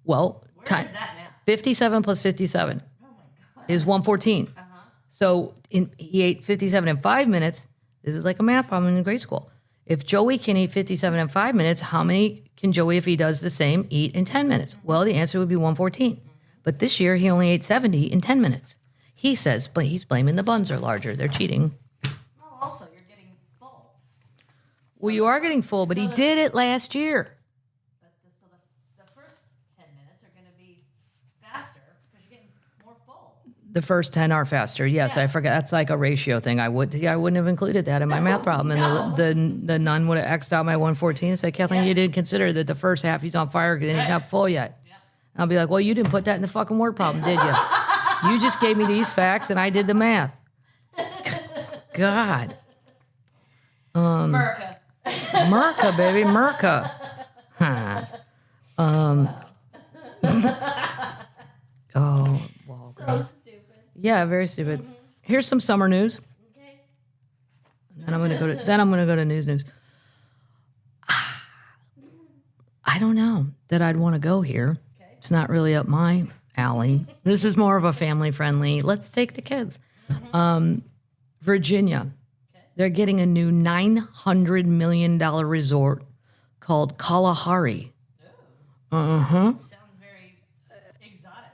Well, Where is that now? 57 plus 57 Oh my God. is 114. Uh-huh. So he ate 57 in 5 minutes. This is like a math problem in grade school. If Joey can eat 57 in 5 minutes, how many can Joey, if he does the same, eat in 10 minutes? Well, the answer would be 114. But this year, he only ate 70 in 10 minutes. He says, but he's blaming the buns are larger. They're cheating. Well, also, you're getting full. Well, you are getting full, but he did it last year. But the first 10 minutes are going to be faster because you're getting more full. The first 10 are faster. Yes, Yeah. I forgot. That's like a ratio thing. I wouldn't have included that in my math problem. And the nun would have X'd out my 114 and said, Kathleen, you didn't consider that the first half he's on fire and he's not full yet. Yeah. I'll be like, well, you didn't put that in the fucking word problem, did you? You just gave me these facts and I did the math. God. America. Merca, baby, Merca. Huh. Oh, well, So stupid. yeah, very stupid. Here's some summer news. Okay. And then I'm gonna go to news. I don't know that I'd want to go here. Okay. It's not really up my alley. This is more of a family friendly. Let's take the kids. Virginia. Okay. They're getting a new $900 million resort called Kalahari. Sounds very exotic.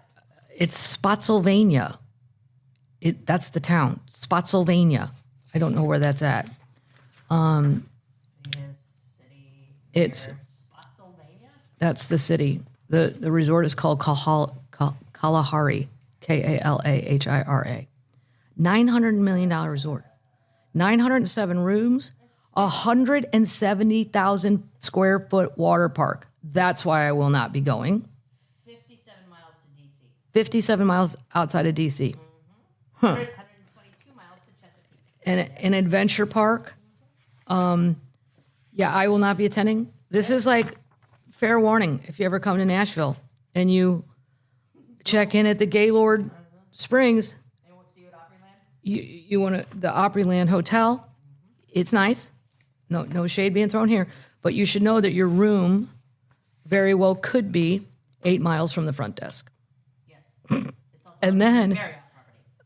It's Spotsylvania. That's the town, Spotsylvania. I don't know where that's at. Biggest city It's near Spotsylvania? That's the city. The resort is called Kalahari, Kalahira. $900 million resort, 907 rooms, 170,000 square foot water park. That's why I will not be going. 57 miles to D.C. 57 miles outside of D.C. 122 miles to Chesapeake. And an adventure park. Yeah, I will not be attending. This is like fair warning if you ever come to Nashville and you check in at the Gaylord Springs. They won't see you at Opryland? You want the Opryland Hotel. It's nice. No shade being thrown here. But you should know that your room very well could be 8 miles from the front desk. Yes. It's also And then, Marriott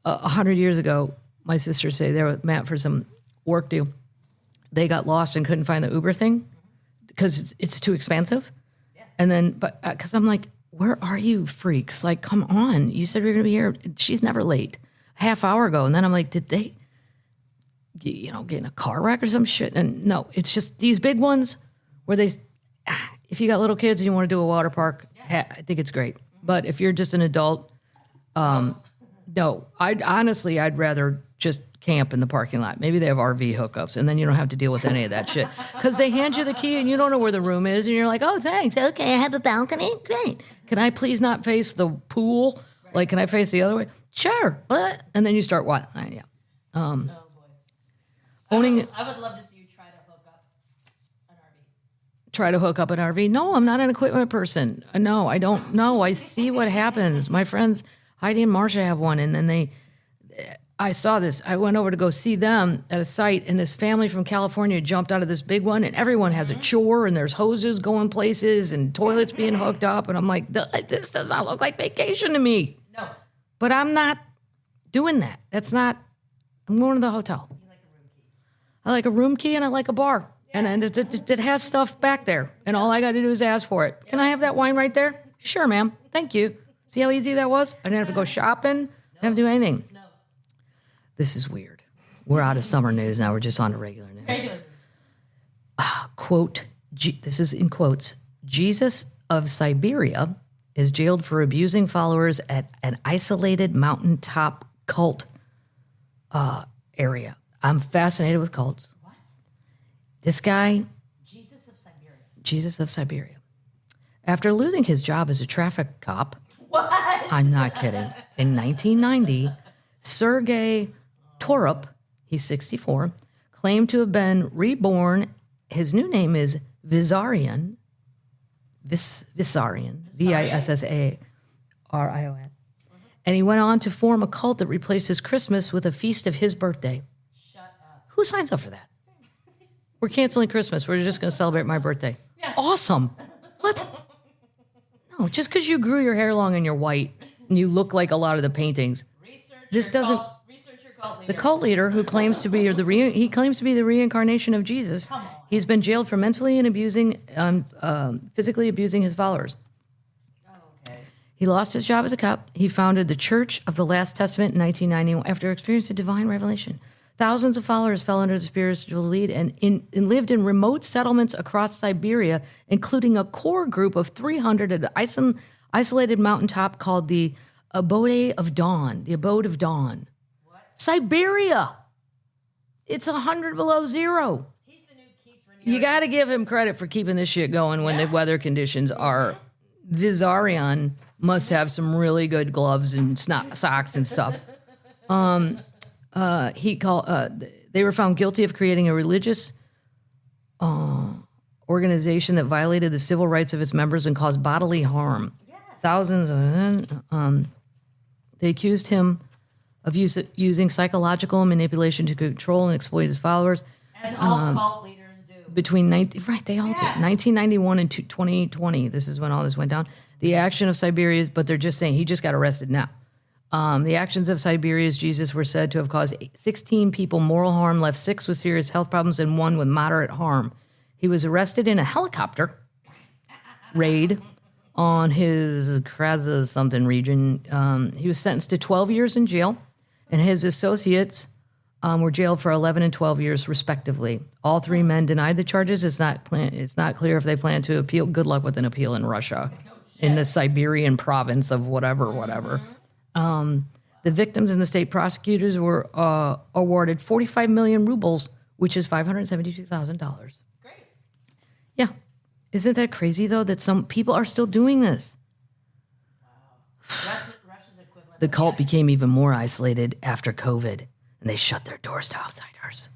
property. 100 years ago, my sisters say they were with Matt for some work due. They got lost and couldn't find the Uber thing because it's too expensive. Yeah. And then, but because I'm like, where are you freaks? Like, come on. You said you're going to be here. She's never late. A half hour ago. And then I'm like, did they, get in a car wreck or some shit? And no, it's just these big ones where if you got little kids and you want to do a water park, I think it's great. But if you're just an adult, no, I'd rather just camp in the parking lot. Maybe they have RV hookups, and then you don't have to deal with any of that shit. Because they hand you the key, and you don't know where the room is, and you're like, oh, thanks. Okay, I have a balcony? Great. Can I please not face the pool? Right. Like, can I face the other way? Sure. What? And then you start what? Yeah. Oh, boy. Owning. I would love to see you try to hook up an RV. Try to hook up an RV? No, I'm not an equipment person. No, I don't know. I see what happens. My friends, Heidi and Marcia, have one, and then I saw this. I went over to go see them at a site, and this family from California jumped out of this big one, and everyone has a chore, and there's hoses going places, and toilets being hooked up, and I'm like, this does not look like vacation to me. No. But I'm not doing that. I'm going to the hotel. You like a room key. I like a room key, and I like a bar. Yeah. And it has stuff back there, and all I got to do is ask for it. Can I have that wine right there? Sure, ma'am. Thank you. See how easy that was? I didn't have to go shopping. I didn't have to do anything. No. This is weird. We're out of summer news now. We're just on to regular news. Quote, this is in quotes, Jesus of Siberia is jailed for abusing followers at an isolated mountaintop cult area. I'm fascinated with cults. What? This guy. Jesus of Siberia. After losing his job as a traffic cop. What? I'm not kidding. In 1990, Sergei Torup, he's 64, claimed to have been reborn. His new name is Vissarion, Vissarion, and he went on to form a cult that replaces Christmas with a feast of his birthday. Shut up. Who signs up for that? We're canceling Christmas. We're just going to celebrate my birthday. Yeah. Awesome. What? No, just because you grew your hair long and you're white and you look like a lot of the paintings. Research your cult leader. The cult leader who claims to be the reincarnation of Jesus. Come on. He's been jailed for mentally and physically abusing his followers. Oh, okay. He lost his job as a cop. He founded the Church of the Last Testament in 1991 after experiencing divine revelation. Thousands of followers fell under the spiritual lead and lived in remote settlements across Siberia, including a core group of 300 at an isolated mountaintop called the Abode of Dawn. The Abode of Dawn. What? Siberia. It's 100 below zero. He's the new Keith Raniere. You got to give him credit for keeping this shit going when the weather conditions are. Vissarion must have some really good gloves and socks and stuff. They were found guilty of creating a religious organization that violated the civil rights of its members and caused bodily harm. Yes. Thousands of they accused him of using psychological manipulation to control and exploit his followers. As all cult leaders do. They all do. 1991 and 2020, this is when all this went down. The action of Siberia's, but they're just saying he just got arrested now. The actions of Siberia's Jesus were said to have caused 16 people moral harm, left 6 with serious health problems, and 1 with moderate harm. He was arrested in a helicopter raid on his Kraza something region. He was sentenced to 12 years in jail, and his associates were jailed for 11 and 12 years, respectively. All 3 men denied the charges. It's not clear if they plan to appeal. Good luck with an appeal in Russia, in the Siberian province of whatever. The victims and the state prosecutors were awarded 45 million rubles, which is $572,000. Great. Yeah. Isn't that crazy, though, that some people are still doing this? Wow. Russia's equivalent. The cult became even more isolated after COVID, and they shut their doors to outsiders.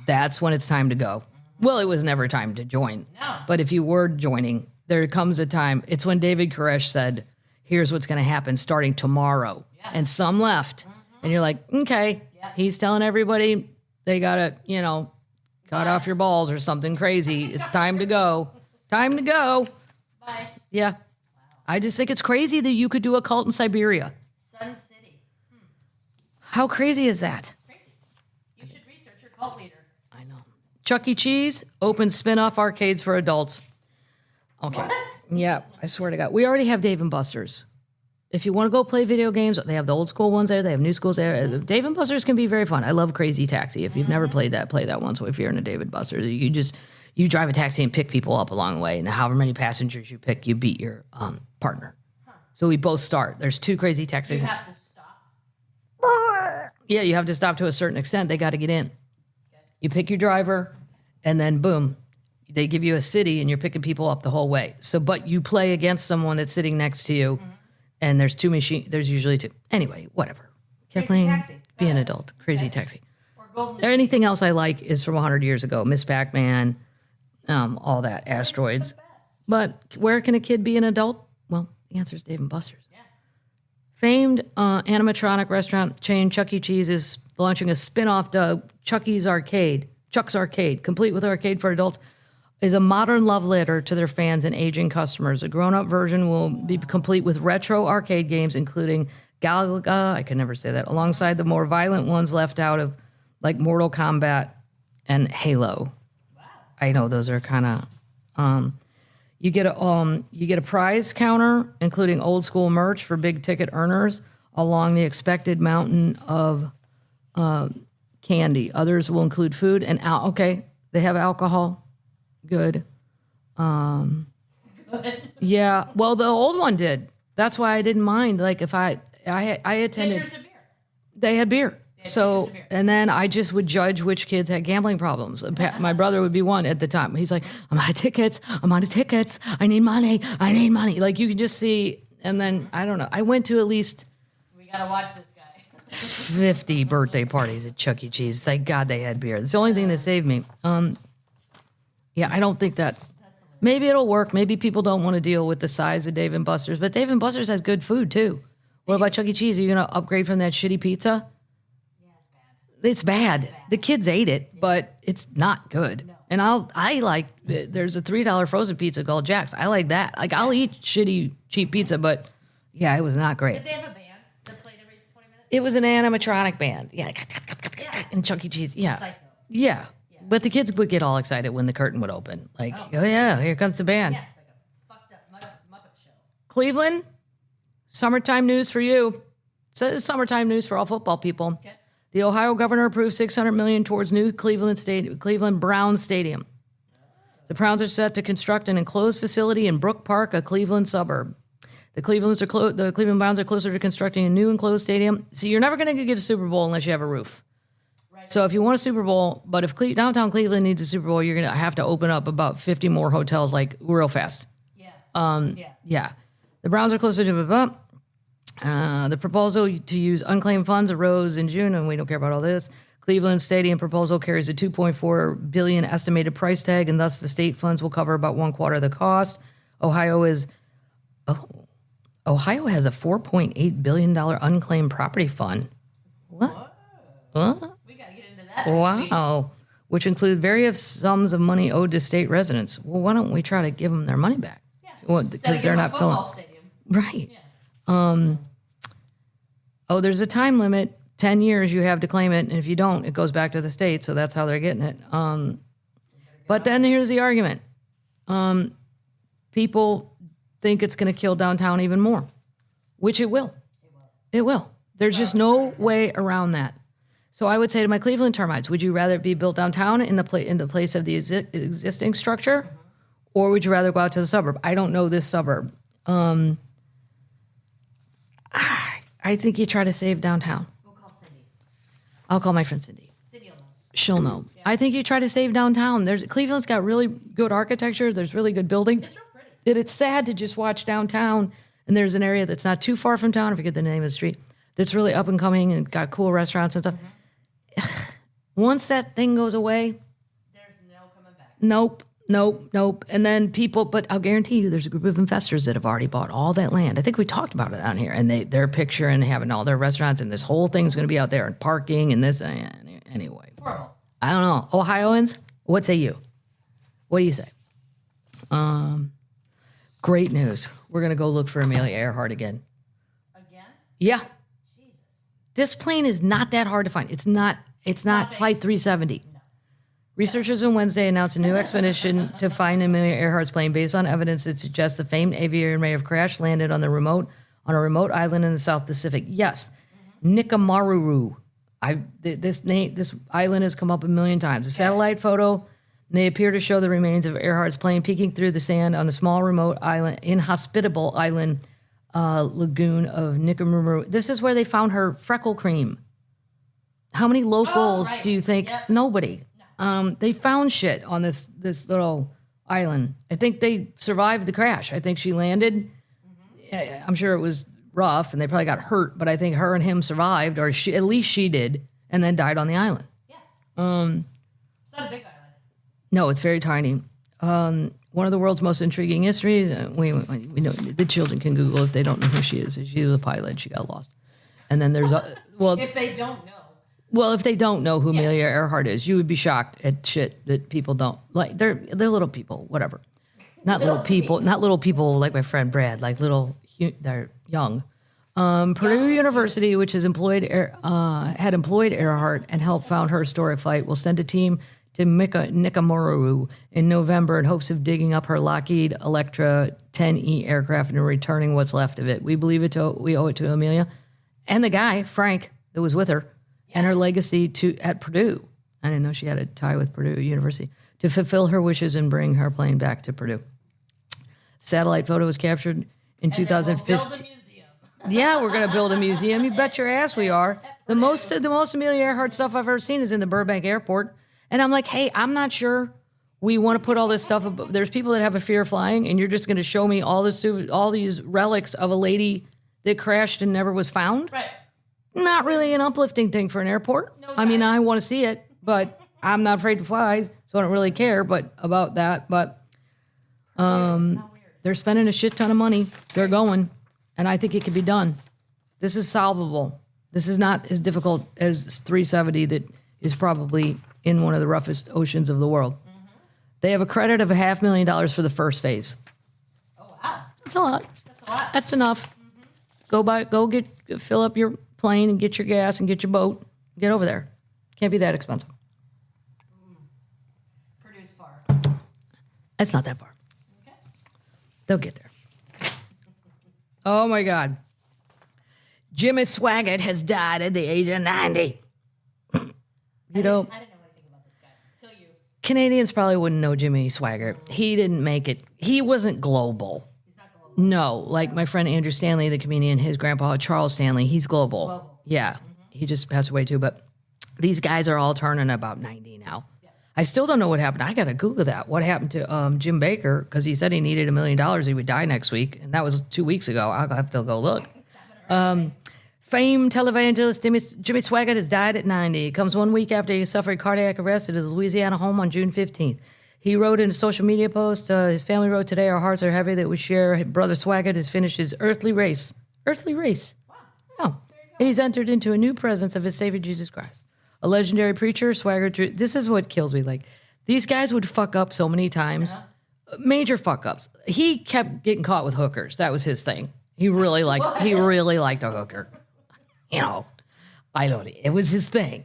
That's when it's time to go. Well, it was never time to join. No. But if you were joining, there comes a time. It's when David Koresh said, here's what's going to happen starting tomorrow. Yeah. And some left. And you're like, okay. Yeah. He's telling everybody they got to, cut off your balls or something crazy. It's time to go. Time to go. Bye. Yeah. Wow. I just think it's crazy that you could do a cult in Siberia. Sun City. How crazy is that? Crazy. You should research your cult leader. I know. Chuck E. Cheese opens spin-off arcades for adults. Okay. What? Yeah, I swear to God. We already have Dave & Buster's. If you want to go play video games, they have the old school ones there. They have new schools there. Dave & Buster's can be very fun. I love Crazy Taxi. If you've never played that, play that once. If you're in a Dave & Buster's, you drive a taxi and pick people up along the way. And however many passengers you pick, you beat your partner. So we both start. There's 2 Crazy Taxis. You have to stop. Yeah, you have to stop to a certain extent. They got to get in. You pick your driver, and then boom, they give you a city, and you're picking people up the whole way. So, but you play against someone that's sitting next to you, and there's 2 machines. There's usually 2. Anyway, whatever. Kathleen, Taxi. be an adult. Crazy Taxi. Or Golden. Anything else I like is from 100 years ago. Miss Pac-Man, all that, asteroids. It's the best. But where can a kid be an adult? Well, the answer is Dave & Buster's. Yeah. Famed animatronic restaurant chain Chuck E. Cheese is launching a spin-off to Chuck's Arcade, complete with arcade for adults, is a modern love letter to their fans and aging customers. A grown-up version will be complete with retro arcade games, including Galaga, I can never say that, alongside the more violent ones left out of, like Mortal Kombat and Halo. Wow. I know those are kind of... You get a prize counter, including old school merch for big ticket earners, along the expected mountain of candy. Others will include food and okay, they have alcohol. Good. Good. Yeah. Well, the old one did. That's why I didn't mind. Like if I attended, Pitchers of beer. they had beer. So, pitchers of beer. and then I just would judge which kids had gambling problems. My brother would be one at the time. He's like, I'm out of tickets. I need money. Like you can just see. And then, I don't know. I went to at least We gotta watch this guy. 50 birthday parties at Chuck E. Cheese. Thank God they had beer. It's the only thing that saved me. Yeah, I don't think that. Maybe it'll work. Maybe people don't want to deal with the size of Dave & Buster's. But Dave & Buster's has good food, too. What about Chuck E. Cheese? Are you going to upgrade from that shitty pizza? Yeah, it's bad. It's bad. The kids ate it, but it's not good. No. And I like, there's a $3 frozen pizza called Jack's. I like that. Like, I'll eat shitty, cheap pizza, but yeah, it was not great. Did they have a band that played every 20 minutes? It was an animatronic band. Yeah. Yeah. And Chuck E. Cheese. Yeah. Psycho. Yeah. But the kids would get all excited when the curtain would open. Like, oh yeah, here comes the band. Yeah, it's like a fucked up Muppet show. Cleveland, summertime news for you. So it's summertime news for all football people. Okay. The Ohio governor approved $600 million towards new Cleveland Browns Stadium. The Browns are set to construct an enclosed facility in Brook Park, a Cleveland suburb. The Cleveland Browns are closer to constructing a new enclosed stadium. See, you're never going to get a Super Bowl unless you have a roof. Right. So if you want a Super Bowl, but if downtown Cleveland needs a Super Bowl, you're going to have to open up about 50 more hotels like real fast. Yeah. Yeah. The Browns are closer to the proposal to use unclaimed funds arose in June, and we don't care about all this. Cleveland Stadium proposal carries a $2.4 billion estimated price tag, and thus the state funds will cover about 1/4 of the cost. Ohio has a $4.8 billion unclaimed property fund. What? What? We gotta get into that. next week. Wow. Which include various sums of money owed to state residents. Well, why don't we try to give them their money back? Yeah. Well, instead because of they're giving not a filling. football stadium. Right. Yeah. Oh, there's a time limit. 10 years you have to claim it, and if you don't, it goes back to the state, so that's how they're getting it. But then here's the argument. People think it's going to kill downtown even more, which it will. It will. There's just no way around that. So I would say to my Cleveland termites, would you rather it be built downtown in the place of the existing structure, or would you rather go out to the suburb? I don't know this suburb. I think you try to save downtown. We'll call Cindy. I'll call my friend Cindy. Cindy will know. She'll know. I think you try to save downtown. Cleveland's got really good architecture. There's really good buildings. It's real pretty. And it's sad to just watch downtown, and there's an area that's not too far from town, I forget the name of the street, that's really up and coming and got cool restaurants and stuff. Once that thing goes away, There's no coming back. nope. And then people, but I'll guarantee you there's a group of investors that have already bought all that land. I think we talked about it on here, and they're picturing having all their restaurants, and this whole thing's going to be out there, and parking, and this, anyway. Horrible. I don't know. Ohioans, what say you? What do you say? Great news. We're going to go look for Amelia Earhart again. Again? Yeah. Jesus. This plane is not that hard to find. It's not Stop it. Flight 370. No. Researchers on Wednesday announced a new expedition to find Amelia Earhart's plane based on evidence that suggests the famed aviator may have crash landed on a remote island in the South Pacific. Yes, Nikamaruru. This island has come up a million times. A satellite photo may appear to show the remains of Earhart's plane peeking through the sand on a small remote island, inhospitable island lagoon of Nikamaruru. This is where they found her freckle cream. How many locals do you think? Yep. Nobody. No. They found shit on this little island. I think they survived the crash. I think she landed. Mm-hmm. I'm sure it was rough, and they probably got hurt, but I think her and him survived, or at least she did, and then died on the island. Yeah. It's not a big island. No, it's very tiny. One of the world's most intriguing histories. We know the children can Google if they don't know who she is. She was a pilot. She got lost. And then there's if they don't know. Well, if they don't know who Amelia Earhart is, you would be shocked at shit that people don't like. They're little people, whatever. Not little people like my friend Brad. Like they're young. Purdue University, which had employed Earhart and helped found her historic flight, will send a team to Nikamaruru in November in hopes of digging up her Lockheed Electra 10E aircraft and returning what's left of it. We we owe it to Amelia and the guy Frank that was with her and her legacy at Purdue. I didn't know she had a tie with Purdue University to fulfill her wishes and bring her plane back to Purdue. Satellite photo was captured in 2015. Yeah, we're going to build a museum. You bet your ass we are. The most Amelia Earhart stuff I've ever seen is in the Burbank airport. And I'm like, hey, I'm not sure we want to put all this stuff. There's people that have a fear of flying, and you're just going to show me all these relics of a lady that crashed and never was found? Right. Not really an uplifting thing for an airport. No, I mean, I want to see it, but I'm not afraid to fly, so I don't really care about that. But they're spending a shit ton of money. They're going. And I think it can be done. This is solvable. This is not as difficult as 370 that is probably in one of the roughest oceans of the world. Mm-hmm. They have a credit of $500,000 for the first phase. Oh, wow. That's a lot. That's a lot. That's enough. Mm-hmm. Fill up your plane and get your gas and get your boat. Get over there. Can't be that expensive. Purdue's far. It's not that far. Okay. They'll get there. Oh, my God. Jimmy Swaggart has died at the age of 90. I didn't know anything about this guy until you. Canadians probably wouldn't know Jimmy Swaggart. He didn't make it. He wasn't global. He's not global. No, like my friend Andrew Stanley, the comedian, his grandpa, Charles Stanley, he's global. Yeah, He just passed away too. But these guys are all turning about 90 now. I still don't know what happened. I got to Google that. What happened to Jim Baker? Because he said he needed $1 million. He would die next week. And that was 2 weeks ago. I'll have to go look. Famed televangelist Jimmy Swaggart has died at 90. It comes 1 week after he suffered cardiac arrest at his Louisiana home on June 15th. He wrote in a social media post, his family wrote, "Today our hearts are heavy that we share. Brother Swaggart has finished his earthly race." Earthly race? Wow. Oh. He's entered into a new presence of his Savior Jesus Christ. A legendary preacher, Swaggart. This is what kills me. Like, these guys would fuck up so many times. Major fuck ups. He kept getting caught with hookers. That was his thing. He really liked a hooker. You know, it was his thing.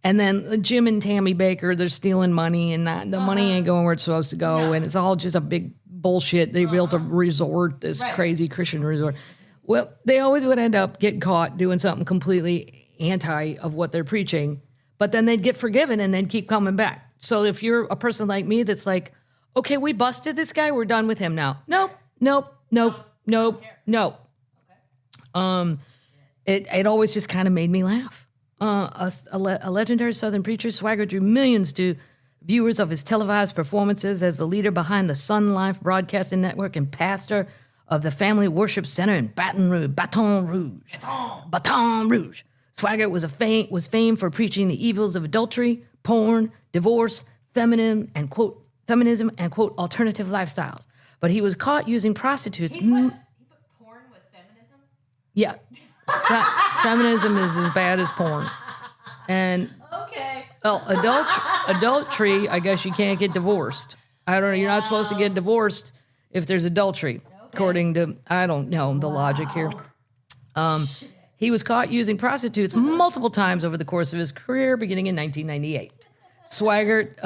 And then Jim and Tammy Baker, they're stealing money, and the money ain't going where it's supposed to go, and it's all just a big bullshit. They built a resort, this crazy Christian resort. Well, they always would end up getting caught doing something completely anti of what they're preaching, but then they'd get forgiven and they'd keep coming back. So if you're a person like me that's like, okay, we busted this guy, we're done with him now. Nope. It always just kind of made me laugh. A legendary Southern preacher, Swaggart drew millions to viewers of his televised performances as the leader behind the Sun Life Broadcasting Network and pastor of the Family Worship Center in Baton Rouge. Swaggart was famed for preaching the evils of adultery, porn, divorce, feminism, and quote, alternative lifestyles. But he was caught using prostitutes. He put porn with feminism? Yeah. Feminism is as bad as porn. And well, adultery, I guess you can't get divorced. I don't know. You're not supposed to get divorced if there's adultery, according to, I don't know the logic here. He was caught using prostitutes multiple times over the course of his career, beginning in 1998. Swaggart,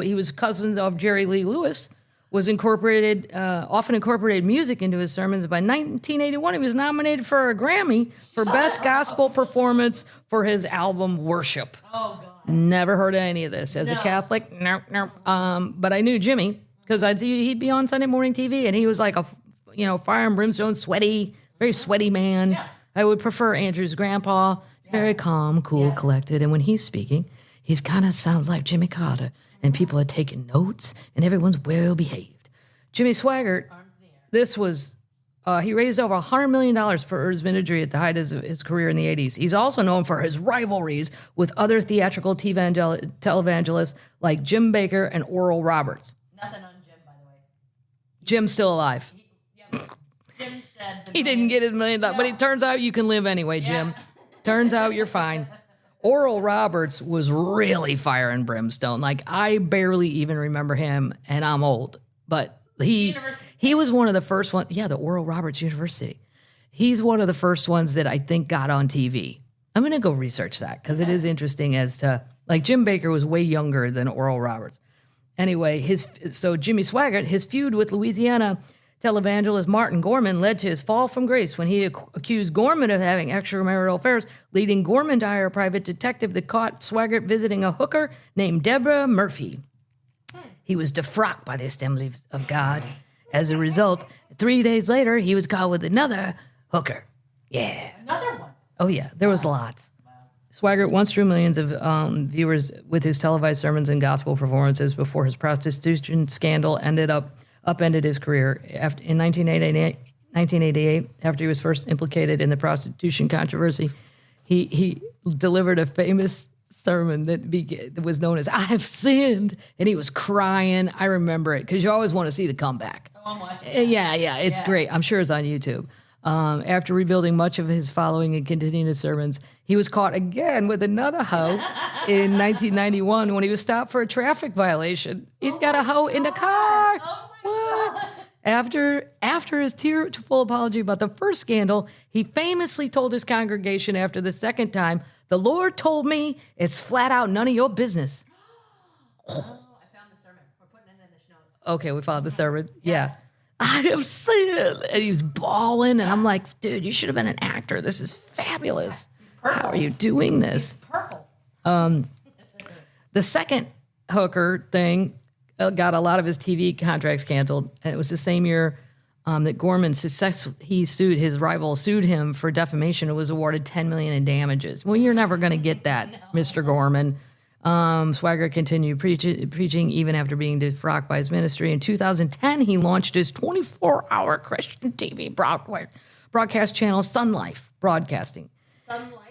he was cousins of Jerry Lee Lewis, was often incorporated music into his sermons. By 1981, he was nominated for a Grammy for Best Gospel Performance for his album Worship. Oh, God. Never heard of any of this. As a Catholic, no. But I knew Jimmy because he'd be on Sunday morning TV, and he was like a, fire and brimstone, very sweaty man. Yeah. I would prefer Andrew's grandpa, very calm, cool, collected. And when he's speaking, he's kind of sounds like Jimmy Carter, and people are taking notes, and everyone's well behaved. Jimmy Swaggart, this was. He raised over $100 million for his ministry at the height of his career in the 80s. He's also known for his rivalries with other theatrical televangelists like Jim Bakker and Oral Roberts. Nothing on Jim, by the way. Jim's still alive. Jim said He didn't get his $1 million, but it turns out you can live anyway, Jim. Turns out you're fine. Oral Roberts was really fire and brimstone. Like, I barely even remember him, and I'm old. But he was one of the first ones. Yeah, the Oral Roberts University. He's one of the first ones that I think got on TV. I'm going to go research that because it is interesting as to, like, Jim Bakker was way younger than Oral Roberts. Anyway, so Jimmy Swaggart, his feud with Louisiana televangelist Martin Gorman led to his fall from grace when he accused Gorman of having extramarital affairs, leading Gorman to hire a private detective that caught Swaggart visiting a hooker named Deborah Murphy. He was defrocked by the Assemblies of God. As a result, 3 days later, he was caught with another hooker. Yeah. Another one. Oh, yeah. There was lots. Wow. Swaggart once drew millions of viewers with his televised sermons and gospel performances before his prostitution scandal upended his career. In 1988, after he was first implicated in the prostitution controversy, he delivered a famous sermon that was known as "I have sinned," and he was crying. I remember it because you always want to see the comeback. Oh, I'm watching. Yeah, it's great. I'm sure it's on YouTube. After rebuilding much of his following and continuing his sermons, he was caught again with another hoe in 1991 when he was stopped for a traffic violation. He's got a hoe in the car. Oh What? After his tearful apology about the first scandal, he famously told his congregation after the second time, "The Lord told me it's flat out none of your business." Oh, I found the sermon. We're putting it in the notes. Okay, we found the sermon. Yeah. I have sinned. And he was bawling, and I'm like, dude, you should have been an actor. This is fabulous. How are you doing this? He's purple. The second hooker thing got a lot of his TV contracts canceled, and it was the same year that Gorman his rival sued him for defamation and was awarded $10 million in damages. Well, you're never going to get that, Mr. Gorman. Swaggart continued preaching even after being defrocked by his ministry. In 2010, he launched his 24-hour Christian TV broadcast channel, Sun Life Broadcasting. Sun Life?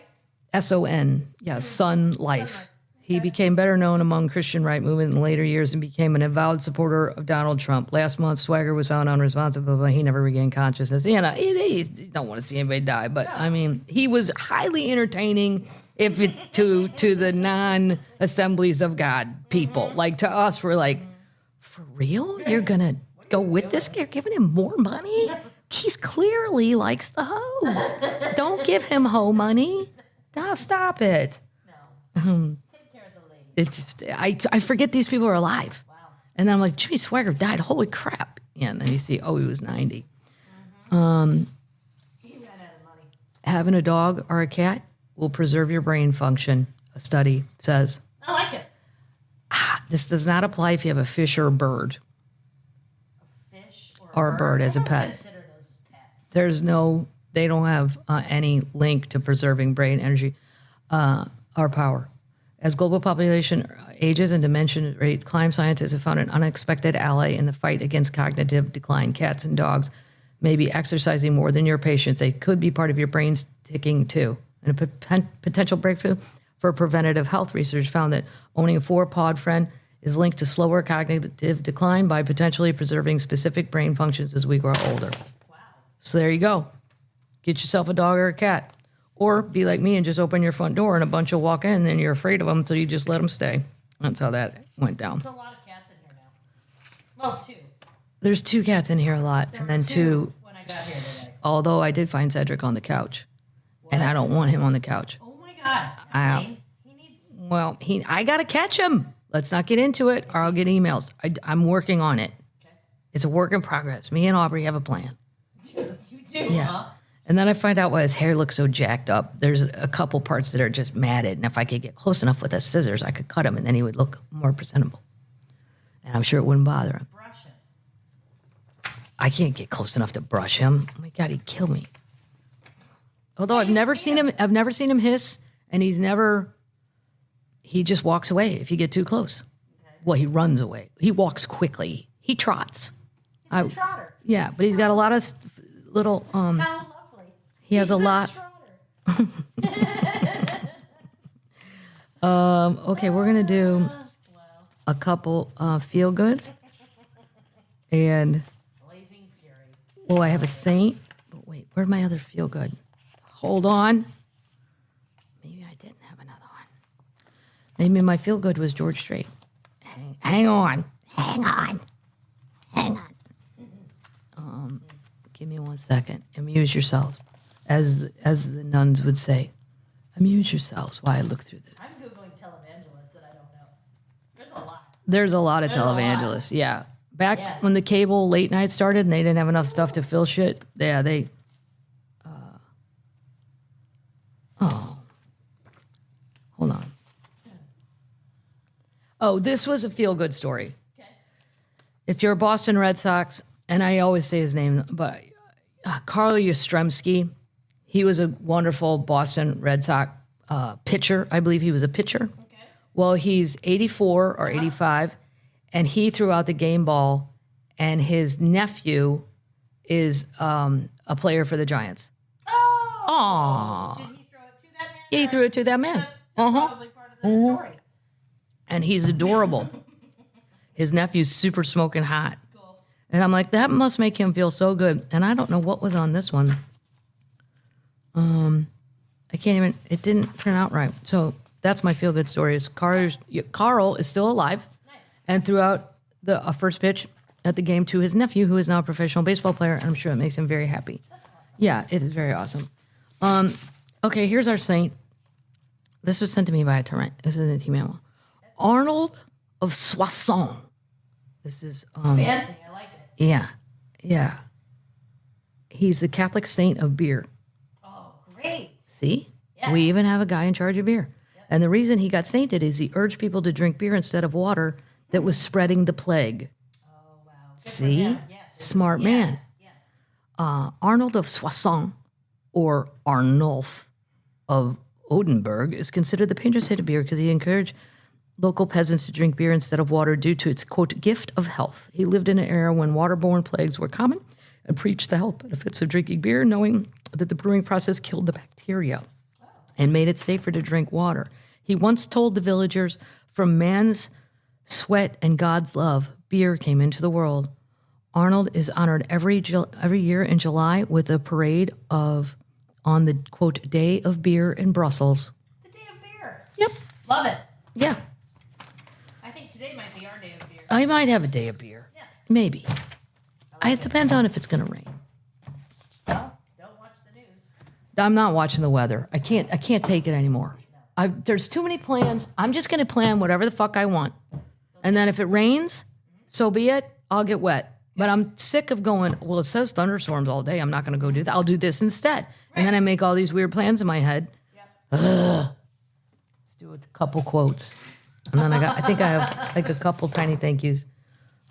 S-O-N. Yeah, Sun Life. He became better known among Christian right movement in later years and became an avowed supporter of Donald Trump. Last month, Swaggart was found unresponsive, but he never regained consciousness. He don't want to see anybody die, but I mean, he was highly entertaining to the non-Assemblies of God people. Like, to us, we're like, for real? You're going to go with this guy? You're giving him more money? He's clearly likes the hoes. Don't give him hoe money. No, stop it. No. It's just, I forget these people are alive. Wow. And then I'm like, Jimmy Swaggart died. Holy crap. Yeah, and then you see, he was 90. He ran out of money. Having a dog or a cat will preserve your brain function, a study says. I like it. This does not apply if you have a fish or a bird. A fish or a bird as a pet. Consider those pets. They don't have any link to preserving brain energy or power. As global population ages and dementia rate climb, scientists have found an unexpected ally in the fight against cognitive decline. Cats and dogs may be exercising more than your patients. They could be part of your brain's ticking too. And a potential breakthrough for preventative health research found that owning a four-pawed friend is linked to slower cognitive decline by potentially preserving specific brain functions as we grow older. Wow. So there you go. Get yourself a dog or a cat. Or be like me and just open your front door and a bunch will walk in and you're afraid of them, so you just let them stay. That's how that went down. There's a lot of cats in here now. Well, 2. There's 2 cats in here a lot. There and were then 2, when I got here today. although I did find Cedric on the couch. What? And I don't want him on the couch. Oh my God. Kathleen, he needs Well, I got to catch him. Let's not get into it or I'll get emails. I'm working on it. Okay. It's a work in progress. Me and Aubrey have a plan. You do? Yeah. Huh? And then I find out why his hair looks so jacked up. There's a couple parts that are just matted. And if I could get close enough with the scissors, I could cut him and then he would look more presentable. And I'm sure it wouldn't bother him. Brush him. I can't get close enough to brush him. Oh my God, he'd kill me. Although I've never seen him hiss, and he just walks away if you get too close. Okay. Well, he runs away. He walks quickly. He trots. He's a trotter. Yeah, but he's got a lot of little, How lovely. He has a lot. Okay, we're going to do a couple feel goods. And, Blazing Fury. oh, I have a saint. But wait, where's my other feel good? Hold on. Maybe I didn't have another one. Maybe my feel good was George Strait. Hang on. Give me 1 second. Amuse yourselves. As the nuns would say, amuse yourselves while I look through this. I'm Googling televangelists that I don't know. There's a lot of televangelists, yeah. Back when the cable late night started and they didn't have enough stuff to fill shit, they... hold on. Oh, this was a feel-good story. Okay. If you're a Boston Red Sox, and I always say his name, but Carl Yastrzemski, he was a wonderful Boston Red Sox pitcher. I believe he was a pitcher. Okay. Well, he's 84 or 85, and he threw out the game ball, and his nephew is a player for the Giants. Oh! Did he throw it to that man? Yeah, he threw it to that man. That's probably part of the story. And he's adorable. His nephew's super smoking hot. Cool. And I'm like, that must make him feel so good. And I don't know what was on this one. I can't even, it didn't turn out right. So that's my feel good story is Carl is still alive. Nice. And threw out the first pitch at the game to his nephew, who is now a professional baseball player. And I'm sure it makes him very happy. That's awesome. Yeah, it is very awesome. Okay, here's our saint. This was sent to me by a termite. This is an email. Arnold of Soissons. This is it's fancy. I like it. Yeah. He's the Catholic saint of beer. Oh, great. See? Yes. We even have a guy in charge of beer. Yep. And the reason he got sainted is he urged people to drink beer instead of water that was spreading the plague. Oh, wow. Good See? Yes. Smart man. Yes. Arnold of Soissons, or Arnulf of Odenburg, is considered the patron saint of beer because he encouraged local peasants to drink beer instead of water due to its, quote, gift of health. He lived in an era when waterborne plagues were common and preached the health benefits of drinking beer, knowing that the brewing process killed the bacteria and made it safer to drink water. He once told the villagers, from man's sweat and God's love, beer came into the world. Arnold is honored every year in July with a parade on the, quote, Day of Beer in Brussels. The Day of Beer. Yep. Love it. Yeah. I think today might be our Day of Beer. I might have a day of beer. Yeah. Maybe. It depends on if it's going to rain. Well, don't watch the news. I'm not watching the weather. I can't take it anymore. There's too many plans. I'm just going to plan whatever the fuck I want. And then if it rains, so be it. I'll get wet. But I'm sick of going, well, it says thunderstorms all day. I'm not going to go do that. I'll do this instead. And then I make all these weird plans in my head. Yep. Let's do a couple quotes. And then I think I have like a couple tiny thank yous.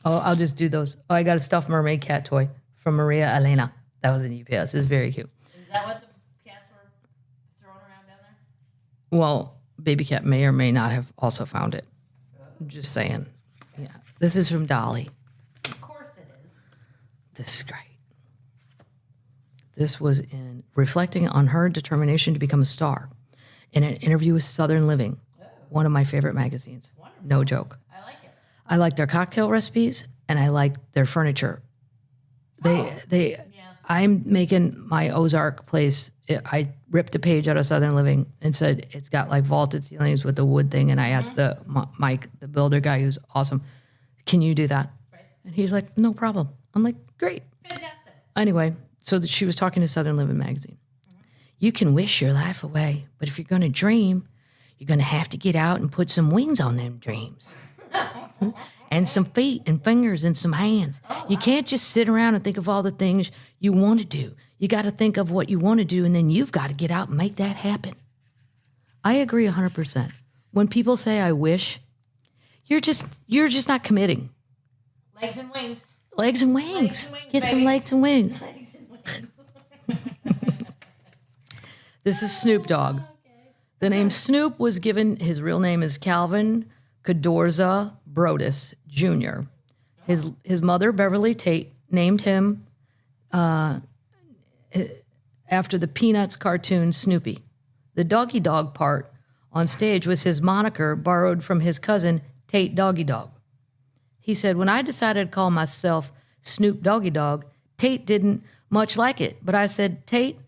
Oh, I'll just do those. Oh, I got a stuffed mermaid cat toy from Maria Elena. That was in UPS. It was very cute. Is that what the cats were throwing around down there? Well, baby cat may or may not have also found it. I'm just saying. Yeah. This is from Dolly. Of course it is. This is great. This was in reflecting on her determination to become a star in an interview with Southern Living, one of my favorite magazines. Wonderful. No joke. I like it. I like their cocktail recipes and I like their furniture. I'm making my Ozark place. I ripped a page out of Southern Living and said it's got like vaulted ceilings with the wood thing. And I asked the Mike, the builder guy, who's awesome, can you do that? Right. And he's like, no problem. I'm like, great. Fantastic. Anyway, so she was talking to Southern Living magazine. Mm-hmm. You can wish your life away, but if you're going to dream, you're going to have to get out and put some wings on them dreams. And some feet and fingers and some hands. You can't just sit around and think of all the things you want to do. You got to think of what you want to do, and then you've got to get out and make that happen. I agree 100%. When people say I wish, you're just not committing. Legs and wings. Legs and wings. Legs and wings, Get baby. some legs and wings. Legs and wings. This is Snoop Dogg. The name Snoop was given, his real name is Calvin Cadorza Brodus Jr. His mother, Beverly Tate, named him after the Peanuts cartoon Snoopy. The doggy dog part on stage was his moniker borrowed from his cousin, Tate Doggy Dog. He said, when I decided to call myself Snoop Doggy Dog, Tate didn't much like it. But I said, Tate,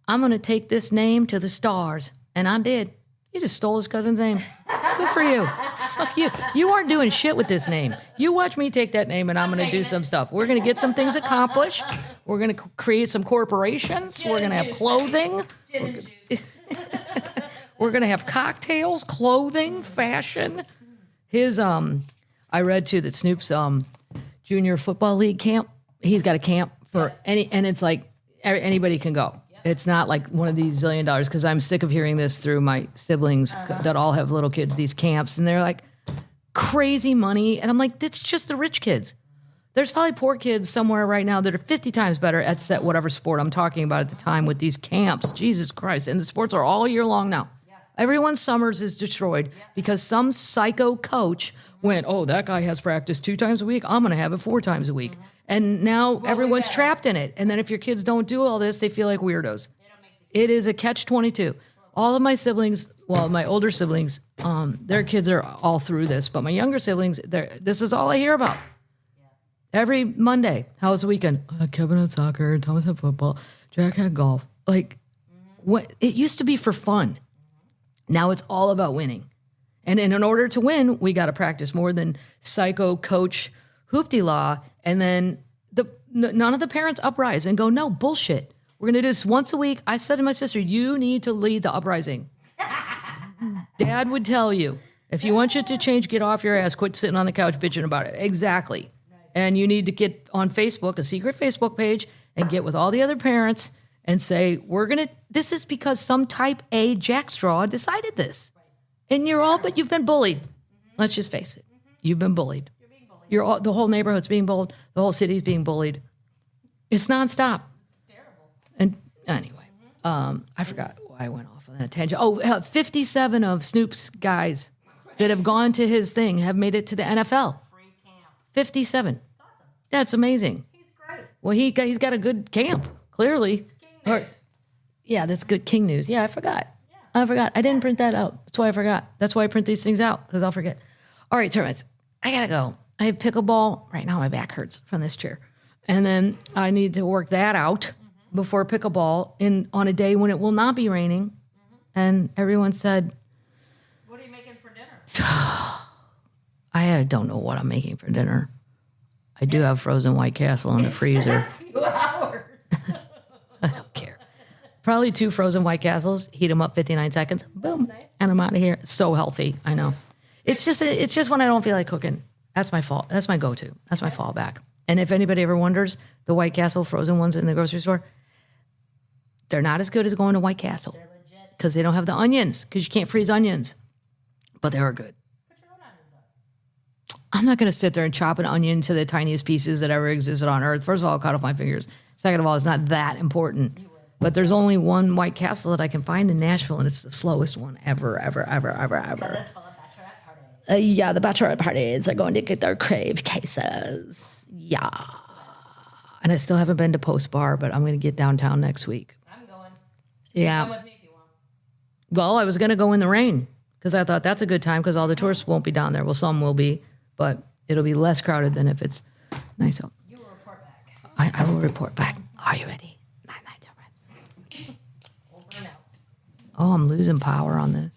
I'm going to take this name to the stars. And I did. You just stole his cousin's name. Good for you. Fuck you. You aren't doing shit with this name. You watch me take that name and I'm going to do some stuff. We're going to get some things accomplished. We're going to create some corporations. We're going to have clothing. We're going to have cocktails, clothing, fashion. I read too that Snoop's junior football league camp, he's got a camp for and it's like anybody can go. It's not like one of these $1 zillion, because I'm sick of hearing this through my siblings that all have little kids, these camps, and they're like crazy money. And I'm like, that's just the rich kids. There's probably poor kids somewhere right now that are 50 times better at whatever sport I'm talking about at the time with these camps. Jesus Christ. And the sports are all year long now. Everyone's summers is destroyed because some psycho coach went, oh, that guy has practice 2 times a week. I'm going to have it 4 times a week. And now everyone's trapped in it. And then if your kids don't do all this, they feel like weirdos. It is a catch-22. All of my siblings, well, my older siblings, their kids are all through this. But my younger siblings, this is all I hear about. Every Monday, how was the weekend? Kevin had soccer, Thomas had football, Jack had golf. Like, what? It used to be for fun. Now it's all about winning. And in order to win, we got to practice more than psycho coach hoopty-la. And then none of the parents uprise and go, no, bullshit. We're going to do this once a week. I said to my sister, you need to lead the uprising. Dad would tell you, if you want shit to change, get off your ass. Quit sitting on the couch bitching about it. Exactly. Nice. And you need to get on Facebook, a secret Facebook page, and get with all the other parents and say, this is because some type A jackstraw decided this. And but you've been bullied. Mm-hmm. Let's just face it. Mm-hmm. You've been bullied. You're being bullied. The whole neighborhood's being bullied. The whole city's being bullied. It's nonstop. It's terrible. And anyway, I forgot why I went off on that tangent. 57 of Snoop's guys that have gone to his thing have made it to the NFL. Free camp. 57. That's awesome. That's amazing. He's great. Well, he's got a good camp, clearly. Yeah, that's good King news. Yeah, I forgot. I didn't print that out. That's why I forgot. That's why I print these things out, because I'll forget. All right, termites. I got to go. I have pickleball. Right now my back hurts from this chair. And then I need to work that out before pickleball on a day when it will not be raining. And everyone said... What are you making for dinner? I don't know what I'm making for dinner. I do have frozen White Castle in the freezer. A few hours. I don't care. Probably 2 frozen White Castles, heat them up 59 seconds, boom, nice. And I'm out of here. It's so healthy, I know. It's just when I don't feel like cooking. That's my fault. That's my go-to. That's my fallback. And if anybody ever wonders, the White Castle frozen ones in the grocery store, they're not as good as going to White Castle. They're legit. Because they don't have the onions, because you can't freeze onions. But they are good. Put your own onions up. I'm not going to sit there and chop an onion to the tiniest pieces that ever existed on Earth. First of all, I'll cut off my fingers. Second of all, it's not that important. But there's only one White Castle that I can find in Nashville, and it's the slowest one ever. That's full of bachelorette parties. Yeah, the bachelorette parties are going to get their crave cases. Yeah. And I still haven't been to Post Bar, but I'm going to get downtown next week. I'm going. Yeah. Come with me if you want. Well, I was going to go in the rain because I thought that's a good time because all the tourists won't be down there. Well, some will be, but it'll be less crowded than if it's nice out. You will report back. I will report back. Are you ready? Night, we'll burn out. Oh, I'm losing power on this.